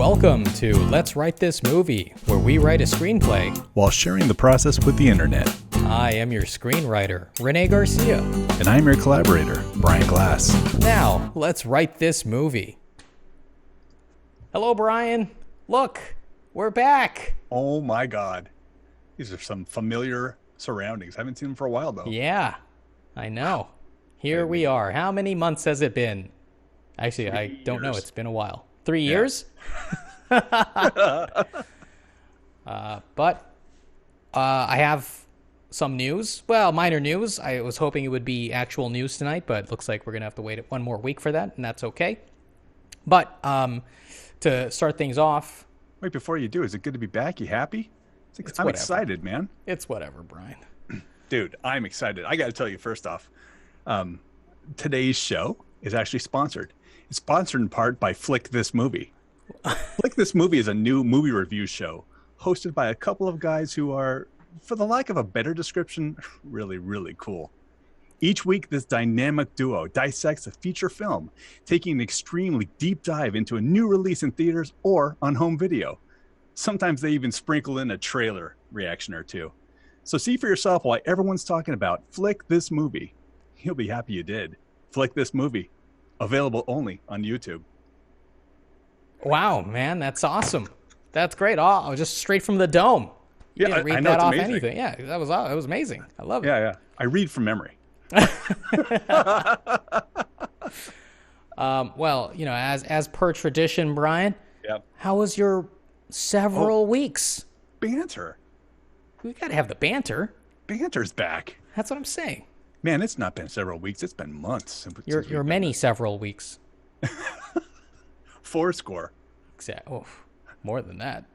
Welcome to Let's Write This Movie, where we write a screenplay while sharing the process with the internet. I am your screenwriter, René Garcia. And I'm your collaborator, Brian Glass. Now, let's write this movie. Hello, Brian. Look, we're back. Oh my God. These are some familiar surroundings. I haven't seen them for a while, though. Yeah, I know. Here we are. How many months has it been? Actually, I don't know. It's been a while. 3 years? But I have some news. Well, minor news. I was hoping it would be actual news tonight, but it looks like we're going to have to wait one more week for that, and that's okay. But to start things off... Wait, before you do, is it good to be back? You happy? I'm excited, man. It's whatever, Brian. Dude, I'm excited. I got to tell you, first off, today's show is actually sponsored. It's sponsored in part by Flick This Movie. Flick This Movie is a new movie review show hosted by a couple of guys who are, for the lack of a better description, really, really cool. Each week, this dynamic duo dissects a feature film, taking an extremely deep dive into a new release in theaters or on home video. Sometimes they even sprinkle in a trailer reaction or two. So see for yourself why everyone's talking about Flick This Movie. You'll be happy you did. Flick This Movie. Available only on YouTube. Wow, man, that's awesome. That's great. Oh, just straight from the dome. You didn't read that off anything. Yeah, that was amazing. I love it. Yeah. I read from memory. Well, you know, as per tradition, Brian. Yep. How was your several weeks? Banter. We got to have the banter. Banter's back. That's what I'm saying. Man, it's not been several weeks. It's been months. Your many several weeks. 40. Exactly. Oh, more than that.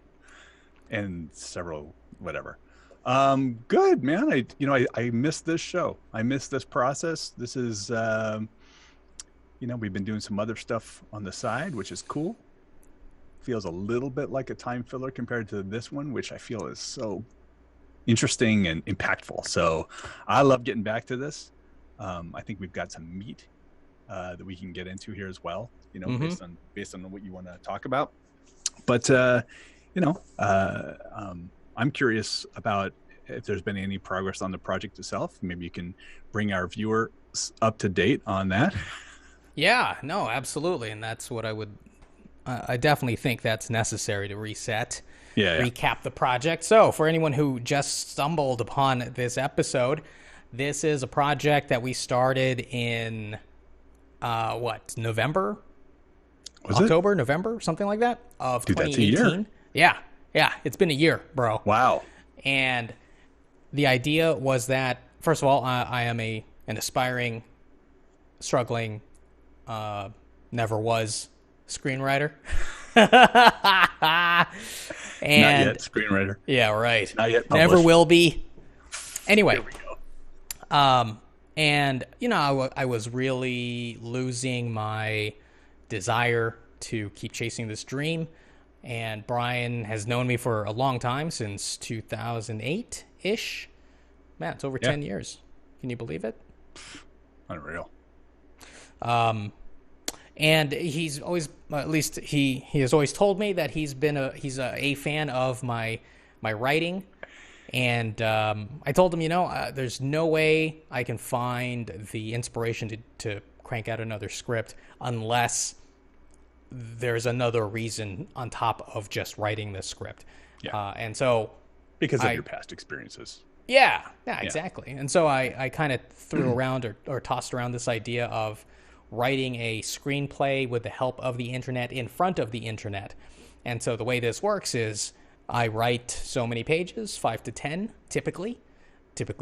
And several, whatever. Good, man. I missed this show. I missed this process. This is, we've been doing some other stuff on the side, which is cool. Feels a little bit like a time filler compared to this one, which I feel is so interesting and impactful. So I love getting back to this. I think we've got some meat that we can get into here as well, based on what you want to talk about. But, I'm curious about if there's been any progress on the project itself. Maybe you can bring our viewers up to date on that. Yeah, no, absolutely. And that's what I definitely think that's necessary to reset. Recap the project. So for anyone who just stumbled upon this episode, this is a project that we started in November? November, something like that, of 2018. That's a year. Yeah, it's been a year, bro. Wow. And the idea was that, first of all, I am an aspiring, struggling, never was screenwriter. And not yet screenwriter. Yeah, right. Not yet published. Never will be. Anyway. There we go. And, I was really losing my desire to keep chasing this dream. And Brian has known me for a long time, since 2008-ish. Man, it's over 10 years. Can you believe it? Unreal. And he's always, at least he has always told me that he's a fan of my writing. And I told him, there's no way I can find the inspiration to crank out another script unless there's another reason on top of just writing this script. Yeah. And so... Because of your past experiences. Yeah, exactly. And so I kind of threw around or tossed around this idea of writing a screenplay with the help of the internet in front of the internet. And so the way this works is I write so many pages, 5 to 10, typically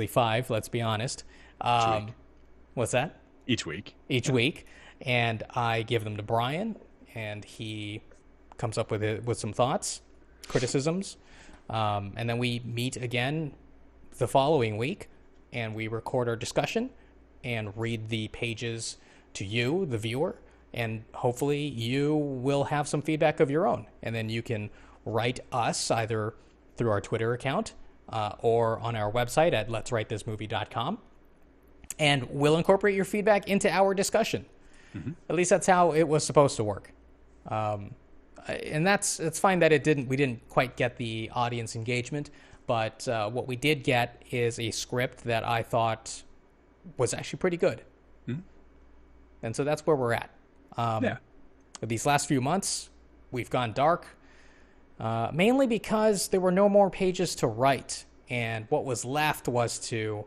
5, let's be honest. Each week. What's that? Each week. Each week. And I give them to Brian, and he comes up with some thoughts, criticisms. And then we meet again the following week, and we record our discussion and read the pages to you, the viewer, and hopefully you will have some feedback of your own. And then you can write us either through our Twitter account or on our website at letswritethismovie.com, and we'll incorporate your feedback into our discussion. Mm-hmm. At least that's how it was supposed to work. and it's fine that we didn't quite get the audience engagement, but what we did get is a script that I thought was actually pretty good. Mm-hmm. And so that's where we're at. These last few months, we've gone dark, mainly because there were no more pages to write. And what was left was to,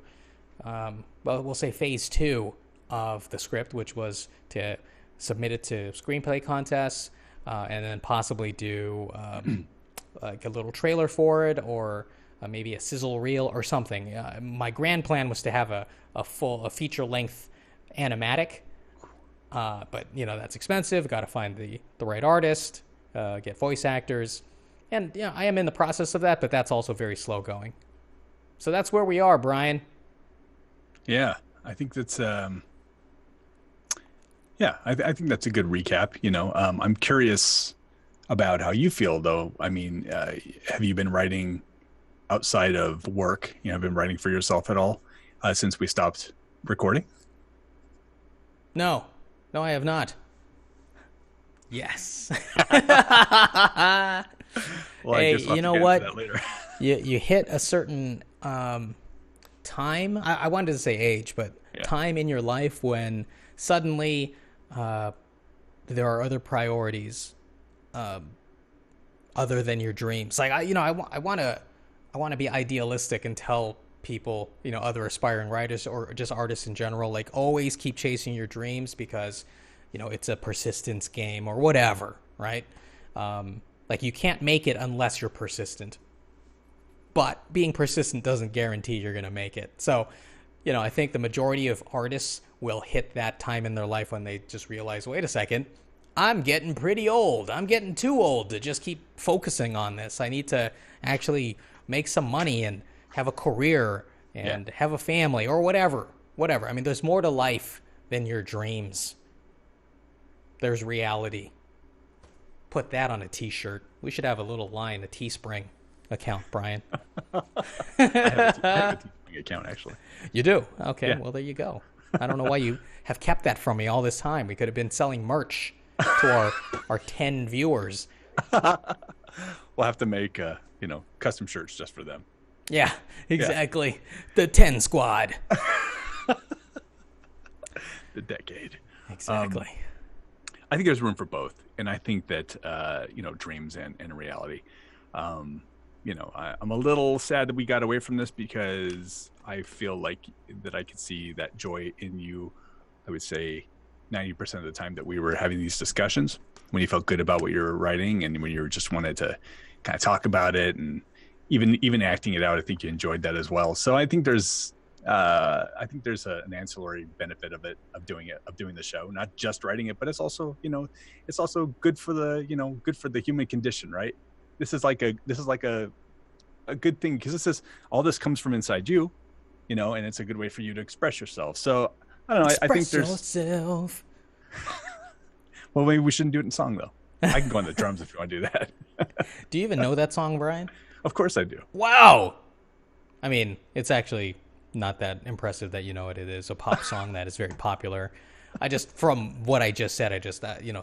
we'll say phase 2 of the script, which was to submit it to screenplay contests, and then possibly do like a little trailer for it, or maybe a sizzle reel or something. My grand plan was to have a feature-length animatic, but that's expensive. Got to find the right artist, get voice actors, and I am in the process of that, but that's also very slow going. So that's where we are, Brian. Yeah, I think that's I think that's a good recap. I'm curious about how you feel, though. I mean, have you been writing outside of work? Been writing for yourself at all since we stopped recording? No, I have not. Yes. Well, hey, you know what? you hit a certain time. I wanted to say age, but time in your life when suddenly there are other priorities other than your dreams. Like I want to be idealistic and tell people, other aspiring writers or just artists in general, like, always keep chasing your dreams because it's a persistence game or whatever, right? Like, you can't make it unless you're persistent, but being persistent doesn't guarantee you're going to make it. So I think the majority of artists will hit that time in their life when they just realize, wait a second, I'm getting pretty old. I'm getting too old to just keep focusing on this. I need to actually make some money and have a career and have a family or whatever. I mean, there's more to life than your dreams. There's reality. Put that on a t-shirt. We should have a little line, a Teespring account, Brian. I have a Teespring account, actually. You do? Okay, Yeah. Well, there you go. I don't know why you have kept that from me all this time. We could have been selling merch to our 10 viewers. We'll have to make custom shirts just for them. Yeah, exactly. Yeah. The 10 squad. The decade. Exactly. I think there's room for both. And I think that, dreams and reality. I'm a little sad that we got away from this because I feel like that I could see that joy in you. I would say 90% of the time that we were having these discussions, when you felt good about what you were writing and when you just wanted to kind of talk about it and even acting it out, I think you enjoyed that as well. So I think there's an ancillary benefit of doing the show, not just writing it, but it's also good for the human condition, right? This is like a good thing because all this comes from inside you, and it's a good way for you to express yourself. So I don't know. I think there's yourself. Well, maybe we shouldn't do it in song though. I can go on the drums if you want to do that. Do you even know that song, Brian? Of course I do. Wow. I mean, it's actually not that impressive that you know what it is. A pop song that is very popular. From what I just said, it's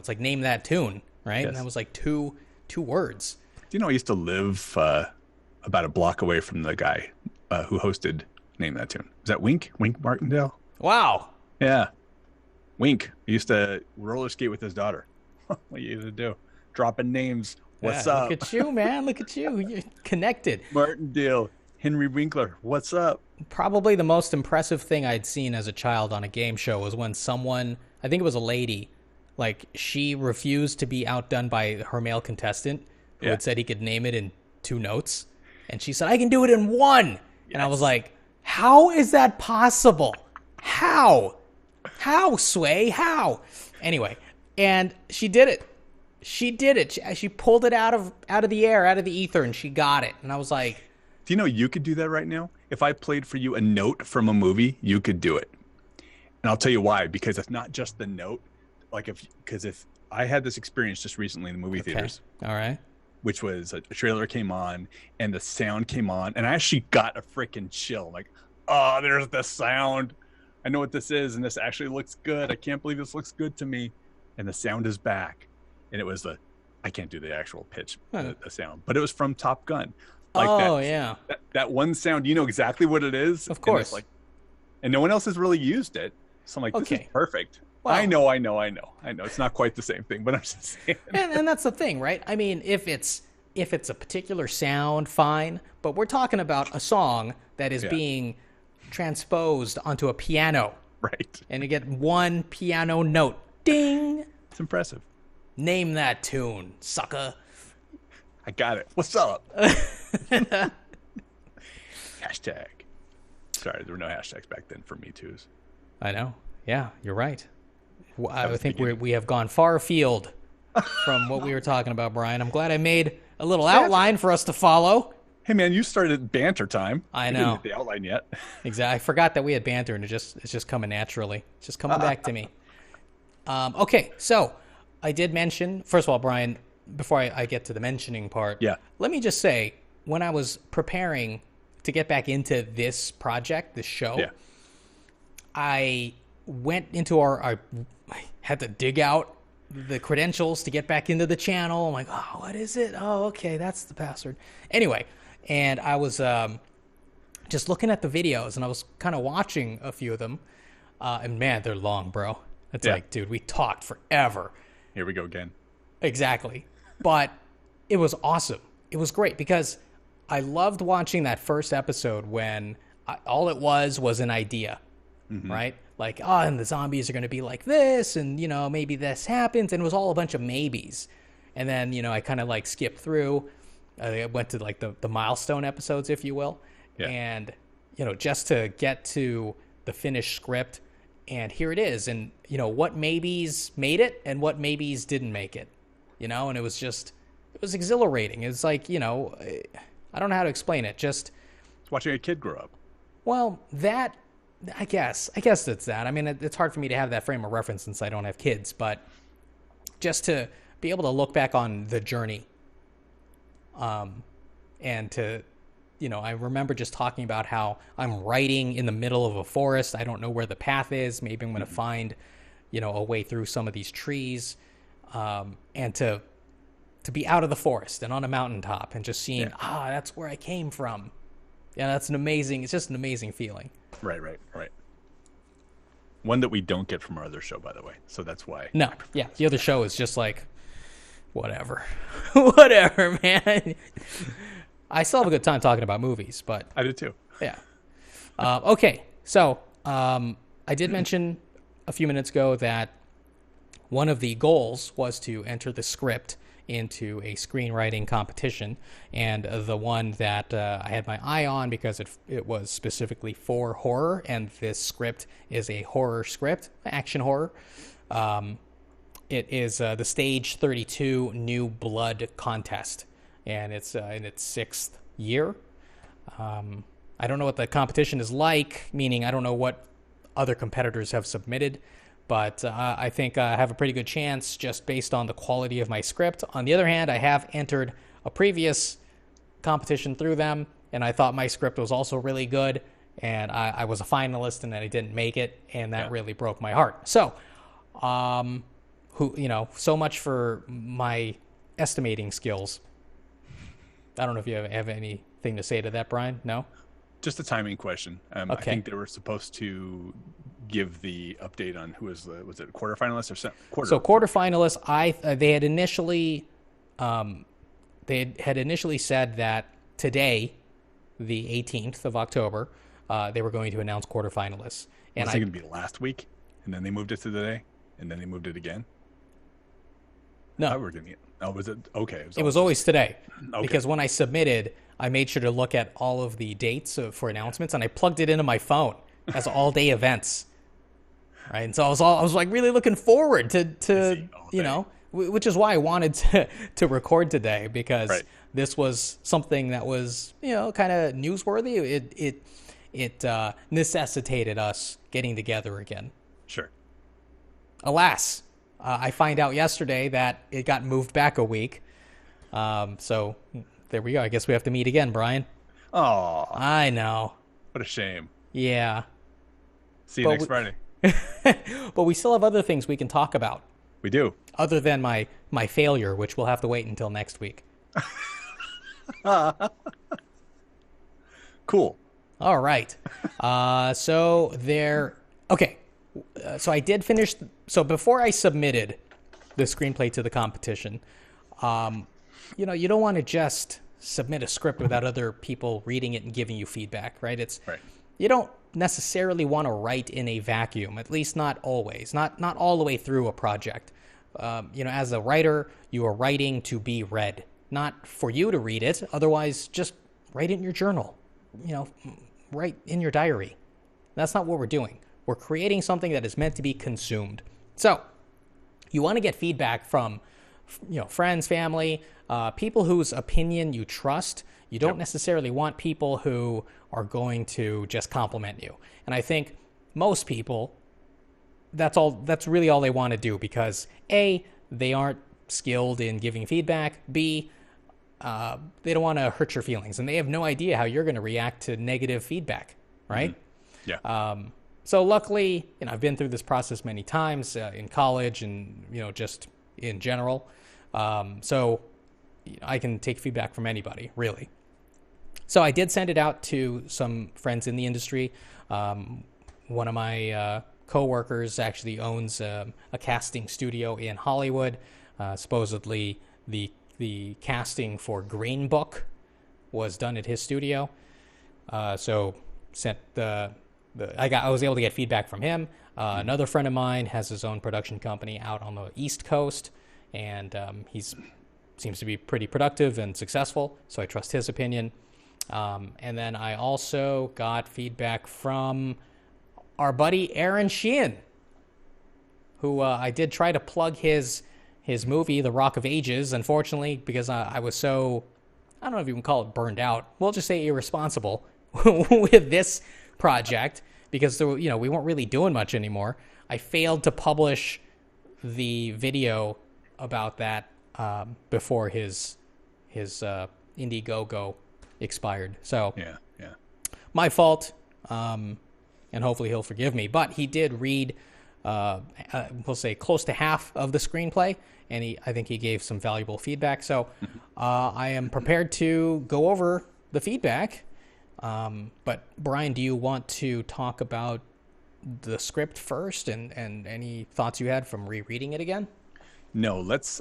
like, name that tune, right? Yes. And that was like two words. Do you know I used to live about a block away from the guy who hosted Name That Tune? Is that Wink Martindale? Wow. Yeah. Wink. He used to roller skate with his daughter. What you used to do? Dropping names. What's up? Look at you, man. Look at you. You're connected. Martindale. Henry Winkler. What's up? Probably the most impressive thing I'd seen as a child on a game show was when someone, I think it was a lady, like, she refused to be outdone by her male contestant who had said he could name it in 2 notes. And she said, I can do it in 1. Yes. And I was like, how is that possible? How, Sway? How? Anyway, and she did it. She pulled it out of the air, out of the ether, and she got it. And I was like, do you know you could do that right now? If I played for you a note from a movie, you could do it. And I'll tell you why, because it's not just the note. Because if I had this experience just recently in the movie theaters. All right. Which was a trailer came on and the sound came on and I actually got a freaking chill. Like, oh, there's the sound. I know what this is. And this actually looks good. I can't believe this looks good to me. And the sound is back. And it was the I can't do the actual pitch, the sound, but it was from Top Gun. Like Oh, yeah. that one sound, you know exactly what it is. Of course. And no one else has really used it. So I'm like, this is perfect. Well, I know. It's not quite the same thing, but I'm just saying. And that's the thing, right? I mean, if it's a particular sound, fine. But we're talking about a song that is being transposed onto a piano. Right. And you get one piano note. Ding! It's impressive. Name that tune, sucker. I got it. What's up? Hashtag. Sorry, there were no hashtags back then for Me Too's. I know. Yeah, you're right. I think we have gone far afield from what we were talking about, Brian. I'm glad I made a little outline for us to follow. Hey, man, you started banter time. I know. You didn't get the outline yet. Exactly. I forgot that we had banter, and it's just coming naturally. It's just coming back to me. Okay, so I did mention, first of all, Brian, before I get to the mentioning part, let me just say, when I was preparing to get back into this project, this show, I went into I had to dig out the credentials to get back into the channel. I'm like, oh, what is it? Oh, okay, that's the password. Anyway, and I was just looking at the videos, and I was kind of watching a few of them, and man, they're long, bro. It's like, dude, we talked forever. Here we go again. Exactly. But it was awesome. It was great because I loved watching that first episode when all it was an idea, right? Like, oh, and the zombies are going to be like this, and, you know, maybe this happens. And it was all a bunch of maybes. And then, you know, I kind of like skipped through. I went to like the milestone episodes, if you will. Yeah. And, you know, just to get to the finished script. And here it is. And, you know, what maybes made it and what maybes didn't make it, you know? And it was exhilarating. It's like, you know, I don't know how to explain it. Just it's watching a kid grow up. Well, I guess it's that. I mean, it's hard for me to have that frame of reference since I don't have kids, but just to be able to look back on the journey, and to, you know, I remember just talking about how I'm writing in the middle of a forest. I don't know where the path is. Maybe I'm going to find, you know, a way through some of these trees, and to be out of the forest and on a mountaintop and just seeing, that's where I came from. Yeah, it's just an amazing feeling. Right. One that we don't get from our other show, by the way. So that's why. No, yeah. The other show is just like, whatever. Whatever, man. I still have a good time talking about movies, but... I do too. Yeah. Okay, so I did mention a few minutes ago that one of the goals was to enter the script into a screenwriting competition, and the one that I had my eye on because it was specifically for horror, and this script is a horror script, action horror. It is the Stage 32 New Blood contest, and it's in its 6th year. I don't know what the competition is like, meaning I don't know what other competitors have submitted, but I think I have a pretty good chance just based on the quality of my script. On the other hand, I have entered a previous competition through them, and I thought my script was also really good, and I was a finalist, and I didn't make it, and that really broke my heart. So, so much for my estimating skills. I don't know if you have anything to say to that, Brian? No? Just a timing question. Okay. I think they were supposed to give the update on who was it quarterfinalist or quarter? So quarterfinalists, they had initially said that today, the 18th of October, they were going to announce quarterfinalists. And was it going to be last week, and then they moved it to today, and then they moved it again? No, was it okay? It was always today, because when I submitted, I made sure to look at all of the dates for announcements, and I plugged it into my phone as all-day events. Right, and so I was like really looking forward to you know, which is why I wanted to record today, because this was something that was, you know, kind of newsworthy. It necessitated us getting together again. Sure. Alas, I find out yesterday that it got moved back a week. So there we go. I guess we have to meet again, Brian. Oh, I know. What a shame. Yeah. See you next Friday. But we still have other things we can talk about. We do. Other than my failure, which we'll have to wait until next week. Cool. All right. Okay. So I did finish. So before I submitted the screenplay to the competition, you don't want to just submit a script without other people reading it and giving you feedback, right? Right. You don't necessarily want to write in a vacuum, at least not always, not all the way through a project. As a writer, you are writing to be read, not for you to read it. Otherwise, just write it in your journal, write in your diary. That's not what we're doing. We're creating something that is meant to be consumed. So you want to get feedback from, friends, family, people whose opinion you trust. You don't necessarily want people who are going to just compliment you. And I think most people, that's really all they want to do, because A, they aren't skilled in giving feedback. B, they don't want to hurt your feelings, and they have no idea how you're going to react to negative feedback, right? Mm-hmm. Yeah. So luckily, I've been through this process many times in college and, just in general. So I can take feedback from anybody, really. So I did send it out to some friends in the industry. One of my coworkers actually owns a casting studio in Hollywood. Supposedly the casting for Green Book was done at his studio. So sent I was able to get feedback from him. Another friend of mine has his own production company out on the East Coast, and he's seems to be pretty productive and successful, so I trust his opinion. And then I also got feedback from our buddy Aaron Sheehan, who I did try to plug his movie, The Rock of Ages. Unfortunately, because I was so, I don't know if you can call it burned out, we'll just say irresponsible with this project, because we weren't really doing much anymore. I failed to publish the video about that before his Indiegogo expired. So yeah, my fault, and hopefully he'll forgive me. But he did read, we'll say, close to half of the screenplay, and I think he gave some valuable feedback. So I am prepared to go over the feedback. But Brian, do you want to talk about the script first and any thoughts you had from rereading it again? No, let's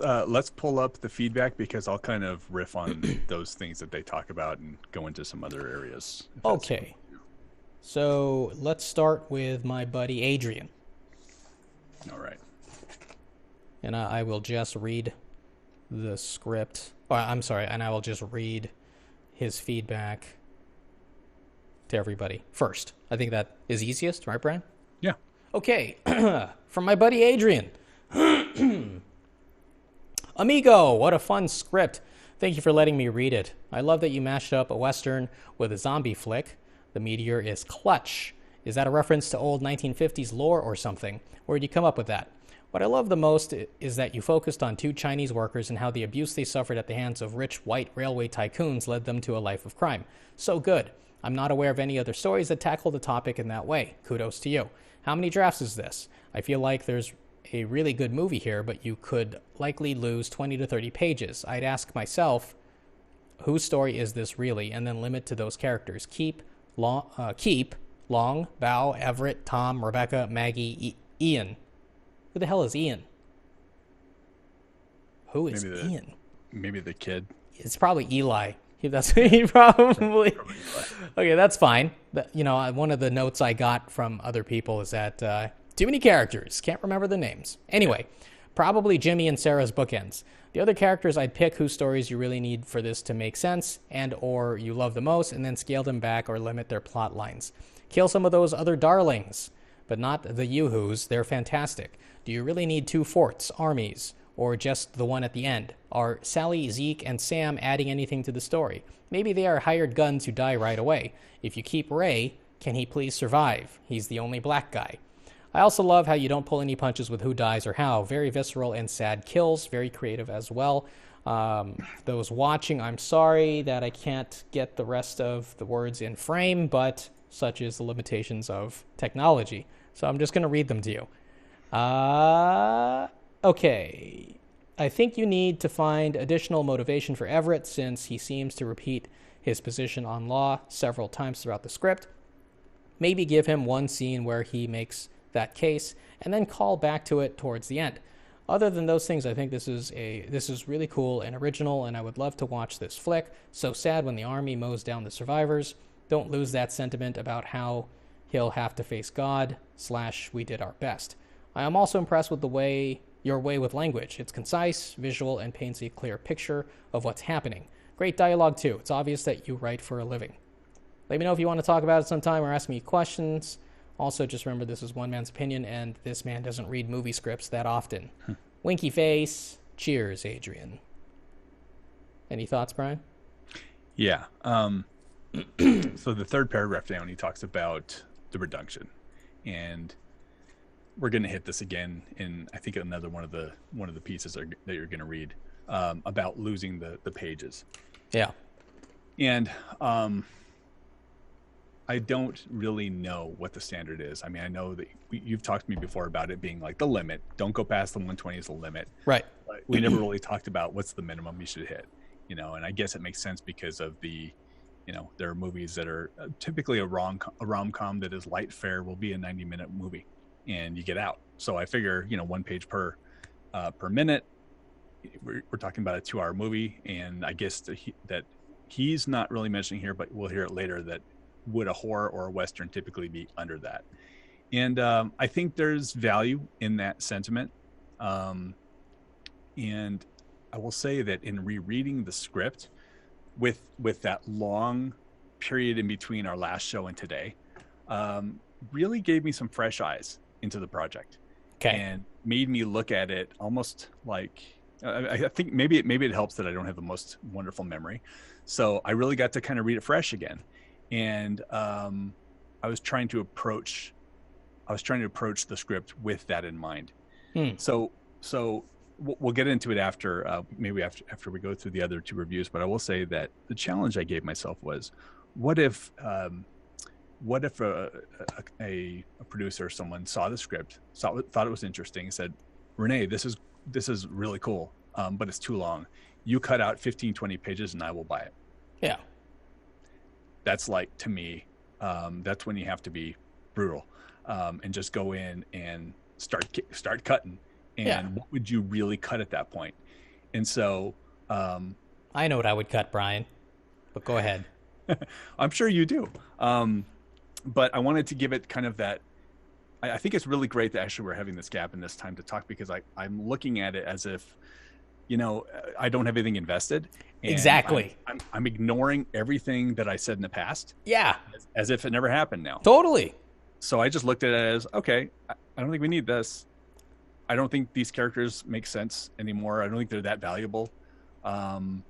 pull up the feedback, because I'll kind of riff on those things that they talk about and go into some other areas. Okay. So let's start with my buddy Adrian. All right. And I will just read the script. And I will just read his feedback to everybody first. I think that is easiest, right, Brian? Yeah. Okay. From my buddy Adrian. Amigo, what a fun script. Thank you for letting me read it. I love that you mashed up a Western with a zombie flick. The meteor is clutch. Is that a reference to old 1950s lore or something? Where did you come up with that? What I love the most is that you focused on two Chinese workers and how the abuse they suffered at the hands of rich white railway tycoons led them to a life of crime. So good. I'm not aware of any other stories that tackle the topic in that way. Kudos to you. How many drafts is this? I feel like there's a really good movie here, but you could likely lose 20 to 30 pages. I'd ask myself, whose story is this really? And then limit to those characters. Keep, Long, Bao, Everett, Tom, Rebecca, Maggie, Ian. Who the hell is Ian? Who is Ian? Maybe the kid. It's probably Eli. That's he probably. Okay, that's fine. One of the notes I got from other people is that too many characters. Can't remember the names. Anyway, probably Jimmy and Sarah's bookends. The other characters I'd pick whose stories you really need for this to make sense and or you love the most, and then scale them back or limit their plot lines. Kill some of those other darlings, but not the yoo-hoos. They're fantastic. Do you really need two forts, armies, or just the one at the end? Are Sally, Zeke, and Sam adding anything to the story? Maybe they are hired guns who die right away. If you keep Ray, can he please survive? He's the only black guy. I also love how you don't pull any punches with who dies or how. Very visceral and sad kills. Very creative as well. Those watching, I'm sorry that I can't get the rest of the words in frame, but such is the limitations of technology. So I'm just going to read them to you. Okay. I think you need to find additional motivation for Everett since he seems to repeat his position on law several times throughout the script. Maybe give him one scene where he makes that case and then call back to it towards the end. Other than those things, I think this is really cool and original, and I would love to watch this flick. So sad when the army mows down the survivors. Don't lose that sentiment about how he'll have to face God / we did our best. I am also impressed with your way with language. It's concise, visual, and paints a clear picture of what's happening. Great dialogue, too. It's obvious that you write for a living. Let me know if you want to talk about it sometime or ask me questions. Also, just remember this is one man's opinion, and this man doesn't read movie scripts that often. Winky face. Cheers, Adrian. Any thoughts, Brian? Yeah. So the third paragraph down, he talks about the reduction, and we're going to hit this again in, I think, another one of the pieces that you're going to read about losing the pages. Yeah. And I don't really know what the standard is. I mean, I know that you've talked to me before about it being like the limit. Don't go past the 120 is the limit. Right. But we never really talked about what's the minimum you should hit, and I guess it makes sense because of the, there are movies that are typically a rom-com that is light fare will be a 90-minute movie and you get out. So I figure, 1 page per minute. We're talking about a 2-hour movie. And I guess that he's not really mentioning here, but we'll hear it later, that would a horror or a Western typically be under that? And I think there's value in that sentiment. And I will say that in rereading the script with that long period in between our last show and today, really gave me some fresh eyes into the project. Okay. And made me look at it almost like, I think maybe it helps that I don't have the most wonderful memory. So I really got to kind of read it fresh again. And I was trying to approach the script with that in mind. So we'll get into it after we go through the other 2 reviews. But I will say that the challenge I gave myself was, what if a producer or someone saw the script, thought it was interesting, said, René, this is really cool, but it's too long. You cut out 15, 20 pages and I will buy it. Yeah. That's like, to me, that's when you have to be brutal and just go in and start cutting. And what would you really cut at that point? And so I know what I would cut, Brian, but go ahead. I'm sure you do. But I wanted to give it kind of that. I think it's really great that actually we're having this gap in this time to talk, because I'm looking at it as if, I don't have anything invested. Exactly. I'm ignoring everything that I said in the past. Yeah. As if it never happened now. Totally. So I just looked at it as, okay, I don't think we need this. I don't think these characters make sense anymore. I don't think they're that valuable. And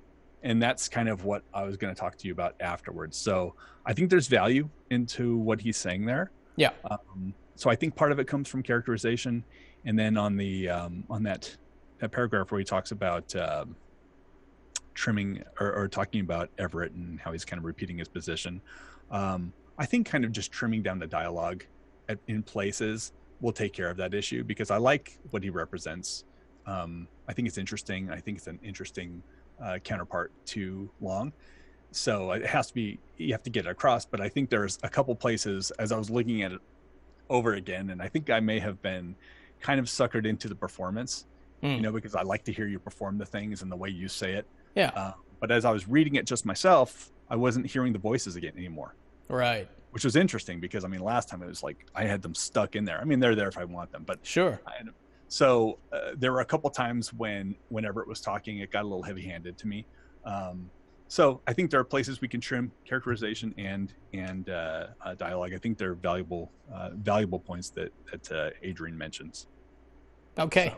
that's kind of what I was going to talk to you about afterwards. So I think there's value into what he's saying there. Yeah. So I think part of it comes from characterization. And then on the on that paragraph where he talks about trimming or talking about Everett and how he's kind of repeating his position, I think kind of just trimming down the dialogue in places will take care of that issue, because I like what he represents. I think it's interesting. I think it's an interesting counterpart to Long. So it has to be, you have to get it across. But I think there's a couple places as I was looking at it over again, and I think I may have been kind of suckered into the performance, because I like to hear you perform the things and the way you say it. Yeah. But as I was reading it just myself, I wasn't hearing the voices again anymore. Right. Which was interesting, because last time it was like I had them stuck in there. They're there if I want them, but sure. So there were a couple times whenever it was talking, it got a little heavy-handed to me. So I think there are places we can trim characterization and dialogue. I think they're valuable points that Adrian mentions. Okay. So,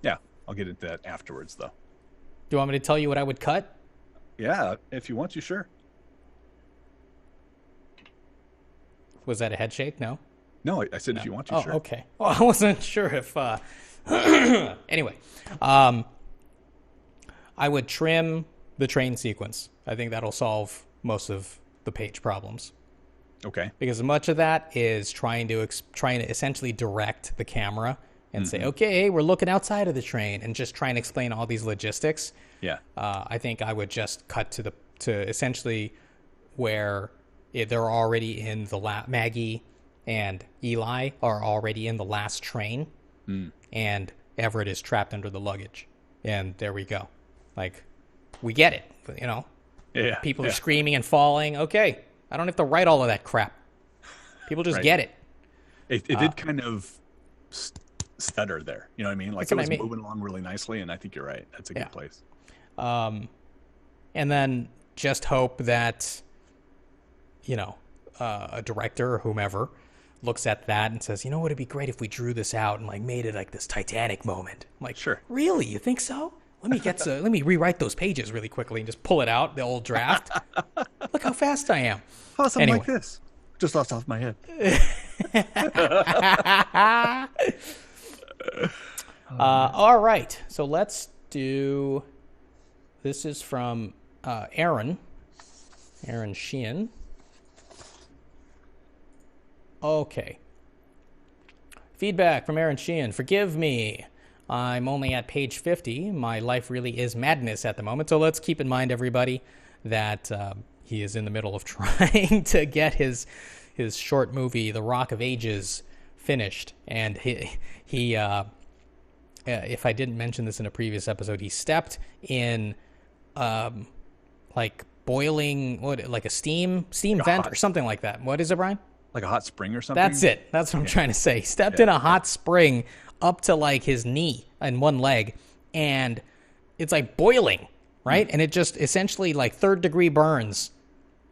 yeah, I'll get into that afterwards, though. Do you want me to tell you what I would cut? Yeah, if you want to, sure. Was that a head shake? No. No, I said if you want to, sure. Oh, okay. Well, I wasn't sure if... Anyway, I would trim the train sequence. I think that'll solve most of the page problems. Okay. Because much of that is trying to essentially direct the camera and say, okay, we're looking outside of the train, and just try and explain all these logistics. Yeah. I think I would just cut to essentially where they're already in the Maggie and Eli are already in the last train, and Everett is trapped under the luggage, and there we go. Like, we get it, you know. Yeah. People are screaming and falling. Okay, I don't have to write all of that crap. People just get it. It did kind of stutter there. You know what I mean? Like, it was moving along really nicely, and I think you're right. That's a good place. And then just hope that, you know, a director or whomever looks at that and says, you know what, it'd be great if we drew this out and like made it like this Titanic moment. I'm like, sure. Really? You think so? Let me rewrite those pages really quickly and just pull it out, the old draft. Look how fast I am. Oh, something like this. Just off the top of my head. All right. So let's do, this is from Aaron Sheehan. Okay. Feedback from Aaron Sheehan. Forgive me. I'm only at page 50. My life really is madness at the moment. So let's keep in mind, everybody, that he is in the middle of trying to get his short movie, The Rock of Ages, finished. And he if I didn't mention this in a previous episode, he stepped in like boiling, like a steam vent or something like that. What is it, Brian? Like a hot spring or something? That's it. That's what I'm trying to say. He stepped in a hot spring up to like his knee and one leg, and it's like boiling, right? And it just essentially like 3rd degree burns.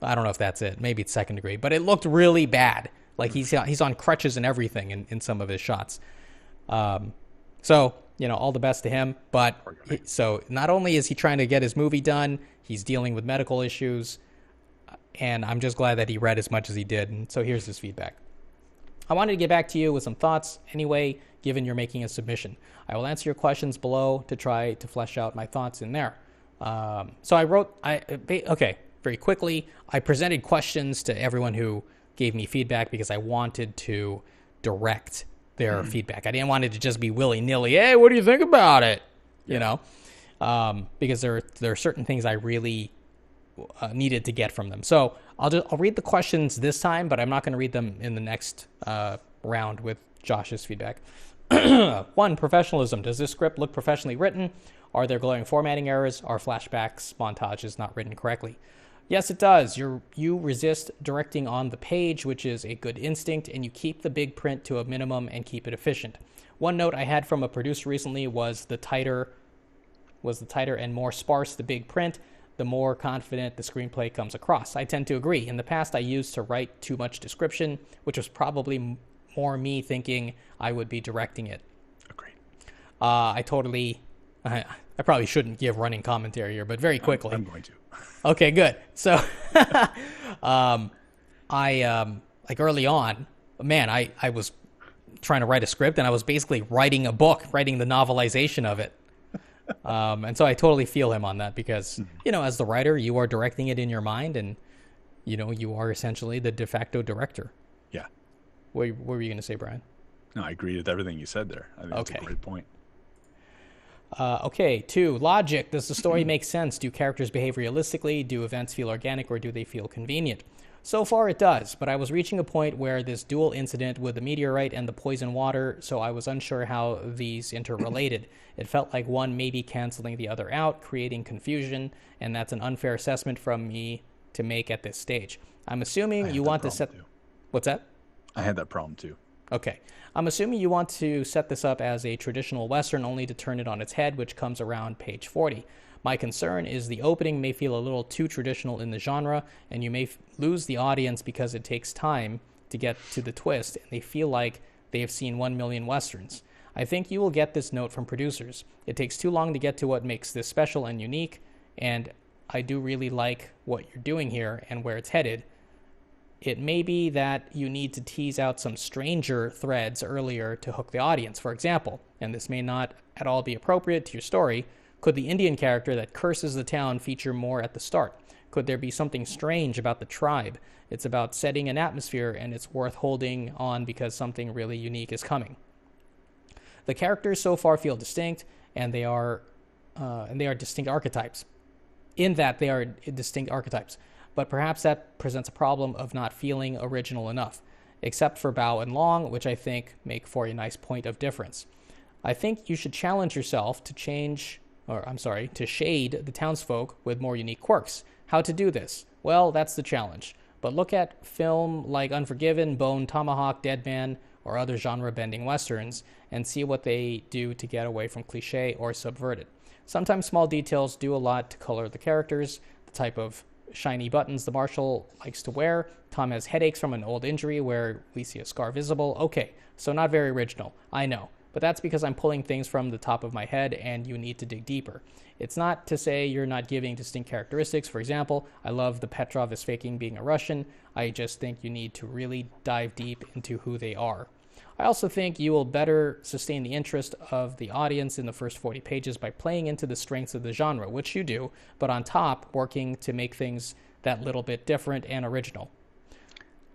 I don't know if that's it. Maybe it's 2nd degree, but it looked really bad. Like he's on crutches and everything in some of his shots. So, you know, all the best to him. But so not only is he trying to get his movie done, he's dealing with medical issues. And I'm just glad that he read as much as he did. And so here's his feedback. I wanted to get back to you with some thoughts anyway, given you're making a submission. I will answer your questions below to try to flesh out my thoughts in there. So I wrote, very quickly, I presented questions to everyone who gave me feedback because I wanted to direct their feedback. I didn't want it to just be willy-nilly, hey, what do you think about it? You know, because there are certain things I really needed to get from them. So I'll read the questions this time, but I'm not going to read them in the next round with Josh's feedback. 1, professionalism. Does this script look professionally written? Are there glaring formatting errors? Are flashbacks, montages not written correctly? Yes, it does. You resist directing on the page, which is a good instinct, and you keep the big print to a minimum and keep it efficient. One note I had from a producer recently was the tighter and more sparse the big print, the more confident the screenplay comes across. I tend to agree. In the past, I used to write too much description, which was probably more me thinking I would be directing it. Agreed. I probably shouldn't give running commentary here, but very quickly. I'm going to. Okay, good. So, I like early on, man, I was trying to write a script, and I was basically writing a book, writing the novelization of it. And so I totally feel him on that because, you know, as the writer, you are directing it in your mind, and, you know, you are essentially the de facto director. Yeah. What were you going to say, Brian? No, I agree with everything you said there. I think that's a great point. Okay, 2, logic. Does the story make sense? Do characters behave realistically? Do events feel organic, or do they feel convenient? So far it does, but I was reaching a point where this dual incident with the meteorite and the poison water, so I was unsure how these interrelated. It felt like one may be canceling the other out, creating confusion, and that's an unfair assessment from me to make at this stage. I'm assuming you want to set... What's that? I had that problem too. Okay. I'm assuming you want to set this up as a traditional Western only to turn it on its head, which comes around page 40. My concern is the opening may feel a little too traditional in the genre, and you may lose the audience because it takes time to get to the twist, and they feel like they have seen 1 million Westerns. I think you will get this note from producers. It takes too long to get to what makes this special and unique, and I do really like what you're doing here and where it's headed. It may be that you need to tease out some stranger threads earlier to hook the audience, for example, and this may not at all be appropriate to your story. Could the Indian character that curses the town feature more at the start? Could there be something strange about the tribe? It's about setting an atmosphere, and it's worth holding on because something really unique is coming. The characters so far feel distinct, and they are distinct archetypes. In that they are distinct archetypes, but perhaps that presents a problem of not feeling original enough, except for Bao and Long, which I think make for a nice point of difference. I think you should challenge yourself to shade the townsfolk with more unique quirks. How to do this? Well, that's the challenge. But look at film like Unforgiven, Bone Tomahawk, Dead Man, or other genre-bending westerns, and see what they do to get away from cliché or subvert it. Sometimes small details do a lot to color the characters, the type of shiny buttons the Marshal likes to wear. Tom has headaches from an old injury where we see a scar visible. Okay, so not very original, I know. But that's because I'm pulling things from the top of my head and you need to dig deeper. It's not to say you're not giving distinct characteristics. For example, I love the Petrov is faking being a Russian. I just think you need to really dive deep into who they are. I also think you will better sustain the interest of the audience in the first 40 pages by playing into the strengths of the genre, which you do, but on top, working to make things that little bit different and original.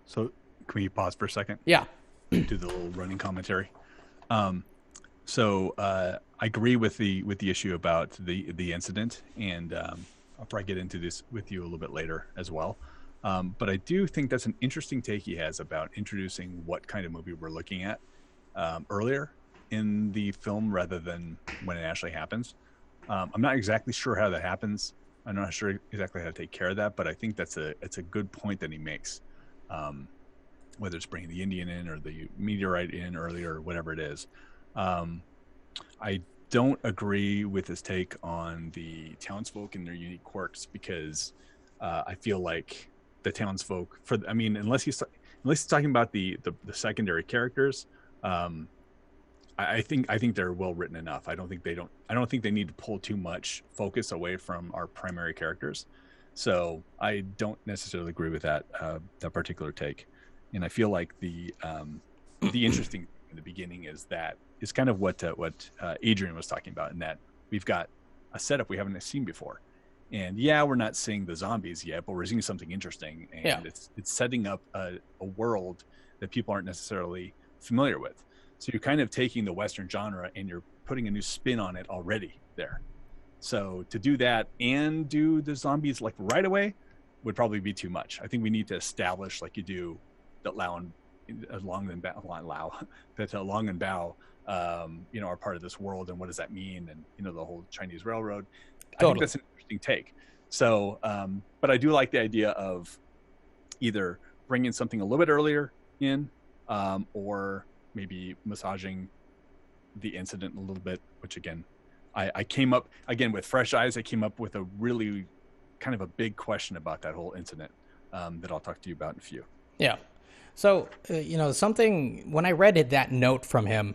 So can we pause for a second? Yeah. Do the little running commentary. I agree with the issue about the incident, and I'll probably get into this with you a little bit later as well. But I do think that's an interesting take he has about introducing what kind of movie we're looking at earlier in the film rather than when it actually happens. I'm not exactly sure how that happens. I'm not sure exactly how to take care of that, but I think it's a good point that he makes. Whether it's bringing the Indian in or the meteorite in earlier or whatever it is. I don't agree with his take on the townsfolk and their unique quirks because I feel like the townsfolk unless he's talking about the secondary characters, I think they're well written enough. I don't think they need to pull too much focus away from our primary characters. So I don't necessarily agree with that particular take. And I feel like the interesting thing in the beginning is kind of what Adrian was talking about, in that we've got a setup we haven't seen before. And yeah, we're not seeing the zombies yet, but we're seeing something interesting, and it's setting up a world that people aren't necessarily familiar with. So you're kind of taking the Western genre and you're putting a new spin on it already there. So to do that and do the zombies like right away would probably be too much. I think we need to establish, like you do, that Long and Bao, are part of this world, and what does that mean, and the whole Chinese railroad. Totally. I think that's an interesting take. So, but I do like the idea of either bringing something a little bit earlier in, or maybe massaging the incident a little bit. Which again, I came up again with fresh eyes. I came up with a really kind of a big question about that whole incident that I'll talk to you about in a few. Yeah. So, something, when I read that note from him,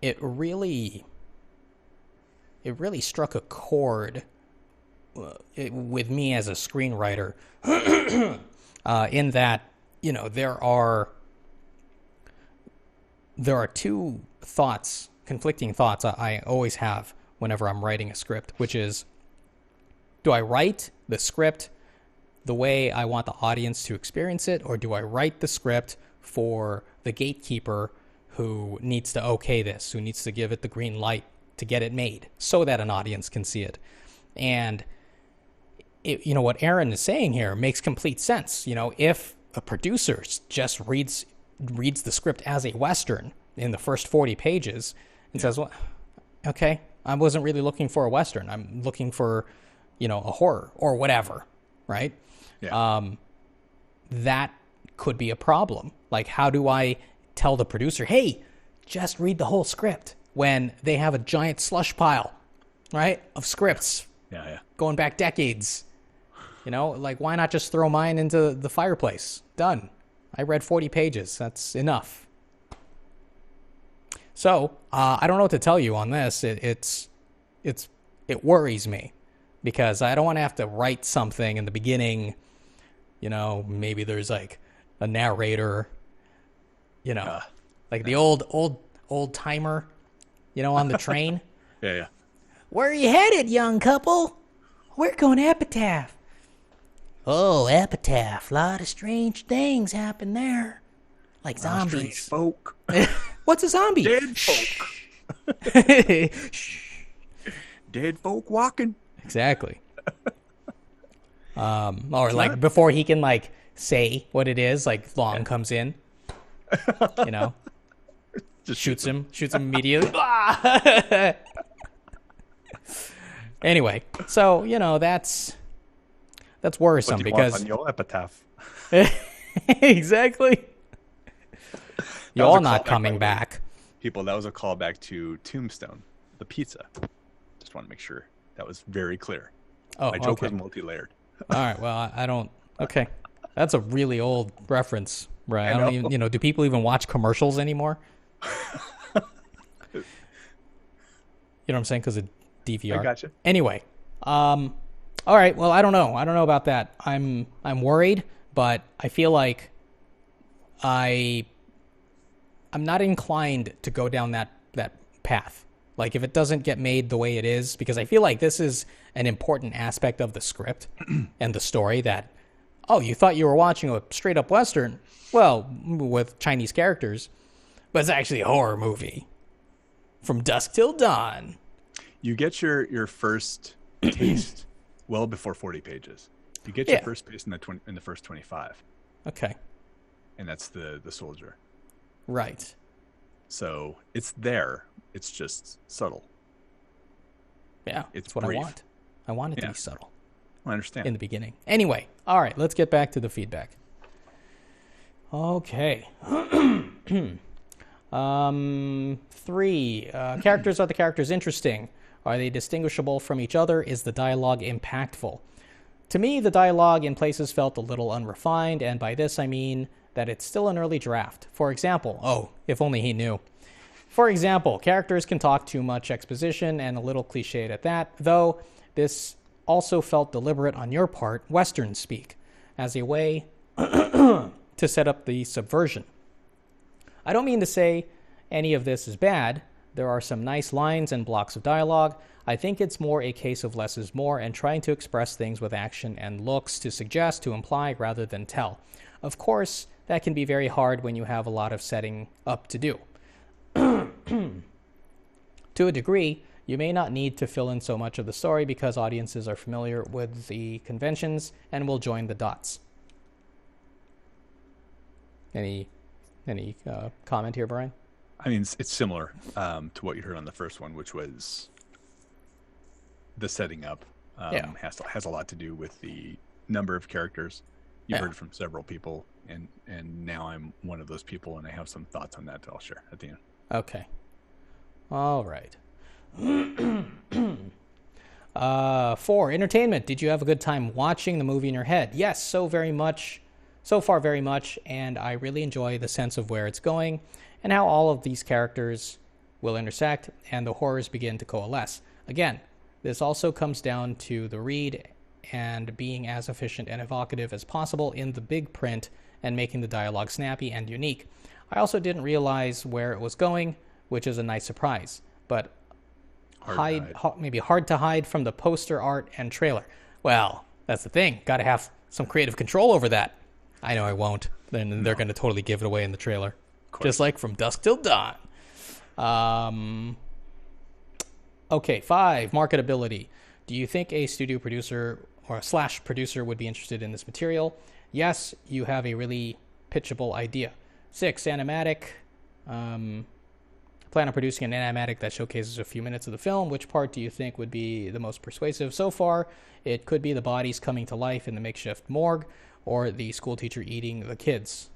it really struck a chord with me as a screenwriter, in that, there are two conflicting thoughts I always have whenever I'm writing a script, which is, do I write the script the way I want the audience to experience it, or do I write the script for the gatekeeper who needs to okay this, who needs to give it the green light to get it made so that an audience can see it? And what Aaron is saying here makes complete sense. If a producer just reads the script as a Western in the first 40 pages and says, well, okay, I wasn't really looking for a Western. I'm looking for, a horror or whatever, right? Yeah. That could be a problem. Like, how do I tell the producer, hey, just read the whole script, when they have a giant slush pile, right, of scripts going back decades? Why not just throw mine into the fireplace? Done. I read 40 pages. That's enough. So I don't know what to tell you on this. It worries me, because I don't want to have to write something in the beginning. Maybe there's like a narrator, like the old timer, on the train. Yeah. Where are you headed, young couple? We're going to Epitaph. Oh, Epitaph. A lot of strange things happen there. Like zombies. Strange folk. What's a zombie? Dead folk. Dead folk walking. Exactly. Or like before he can like say what it is, like Long comes in, you know, Just shoots him immediately. Anyway, so you know that's worrisome What do you want because on your epitaph? exactly. That was You're a not callback, coming by the way. back. People, that was a callback to Tombstone, the pizza. Just want to make sure that was very clear. Oh, My joke okay. was multi-layered. All right. Well, I don't. Okay, that's a really old reference, right? I I don't know. even. You know, do people even watch commercials anymore? You know what I'm saying? Because of DVR. I gotcha. Anyway, all right. Well, I don't know. I don't know about that. I'm worried, but I feel like I'm not inclined to go down that path. Like if it doesn't get made the way it is, because I feel like this is an important aspect of the script and the story that, oh, you thought you were watching a straight up Western, well, with Chinese characters, but it's actually a horror movie from dusk till dawn. You get your first taste well before 40 pages. You get your Yeah. first taste in the first 25, Okay. and that's the soldier. Right. So it's there. It's just subtle. Yeah. It's That's what brief. I want. I want it to Yeah. be subtle I understand. in the beginning. Anyway, all right, let's get back to the feedback. Okay. 3. Characters. Are the characters interesting? Are they distinguishable from each other? Is the dialogue impactful? To me, the dialogue in places felt a little unrefined, and by this I mean that it's still an early draft. For example, if only he knew. For example, characters can talk too much exposition and a little cliched at that, though this also felt deliberate on your part, Western speak, as a way to set up the subversion. I don't mean to say any of this is bad. There are some nice lines and blocks of dialogue. I think it's more a case of less is more and trying to express things with action and looks to suggest, to imply, rather than tell. Of course, that can be very hard when you have a lot of setting up to do. To a degree, you may not need to fill in so much of the story because audiences are familiar with the conventions and will join the dots. Any comment here, Brian? I mean, it's similar to what you heard on the first one, which was the setting up. Yeah. Has a lot to do with the number of characters. You've Yeah. heard from several people, and now I'm one of those people, and I have some thoughts on that I'll share at the end. Okay. All right. 4. Entertainment. Did you have a good time watching the movie in your head? Yes, so far very much, and I really enjoy the sense of where it's going and how all of these characters will intersect and the horrors begin to coalesce. Again, this also comes down to the read and being as efficient and evocative as possible in the big print and making the dialogue snappy and unique. I also didn't realize where it was going, which is a nice surprise, but maybe hard to hide from the poster art and trailer. Well, that's the thing. Got to have some creative control over that. I know I won't. Then they're going to totally give it away in the trailer. Just like From Dusk Till Dawn. Okay, 5. Marketability. Do you think a studio producer or a / producer would be interested in this material? Yes, you have a really pitchable idea. 6. Animatic. Plan on producing an animatic that showcases a few minutes of the film. Which part do you think would be the most persuasive? So far, it could be the bodies coming to life in the makeshift morgue or the school teacher eating the kids.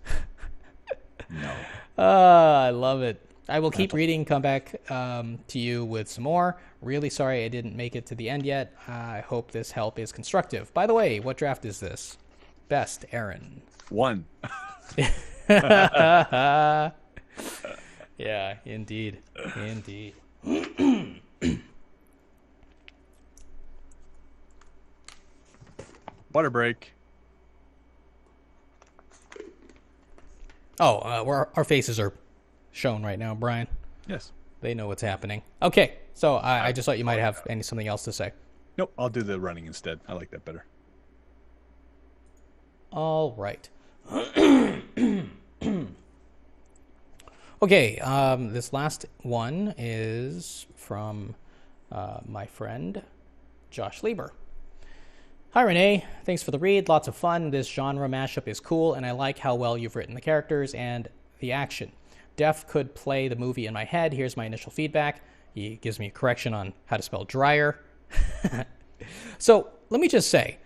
No. I love it. I will keep reading, come back to you with some more. Really sorry I didn't make it to the end yet. I hope this help is constructive. By the way, what draft is this? Best, Aaron. 1. Yeah, indeed. Indeed. Water break. Oh, our faces are shown right now, Brian. Yes. They know what's happening. Okay, so I just thought you might have something else to say. Nope. I'll do the running instead. I like that better. Okay, this last one is from my friend Josh Lieber. Hi, Renee. Thanks for the read. Lots of fun. This genre mashup is cool, and I like how well you've written the characters and the action. Def could play the movie in my head. Here's my initial feedback. He gives me a correction on how to spell dryer. So let me just say,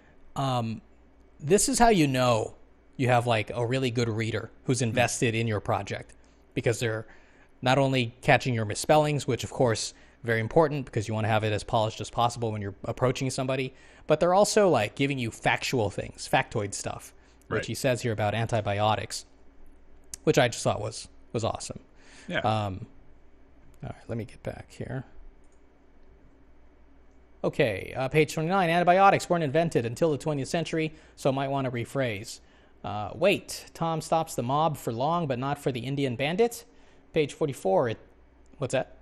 this is how you know you have like a really good reader who's invested in your project, because they're not only catching your misspellings, which of course very important because you want to have it as polished as possible when you're approaching somebody, but they're also like giving you factual things, factoid stuff, which he says here about antibiotics, which I just thought was awesome. Yeah. All right, let me get back here. Okay, page 29. Antibiotics weren't invented until the 20th century, so might want to rephrase. Wait, Tom stops the mob for long, but not for the Indian bandit? Page 44. What's that?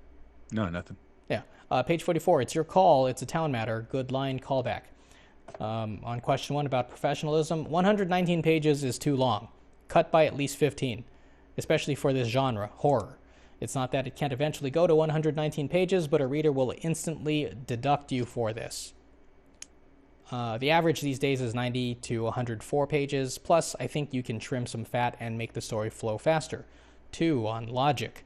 No, nothing. Yeah. Page 44. It's your call. It's a town matter. Good line callback. On question 1 about professionalism, 119 pages is too long. Cut by at least 15, especially for this genre, horror. It's not that it can't eventually go to 119 pages, but a reader will instantly deduct you for this. The average these days is 90 to 104 pages. Plus, I think you can trim some fat and make the story flow faster. 2, on logic.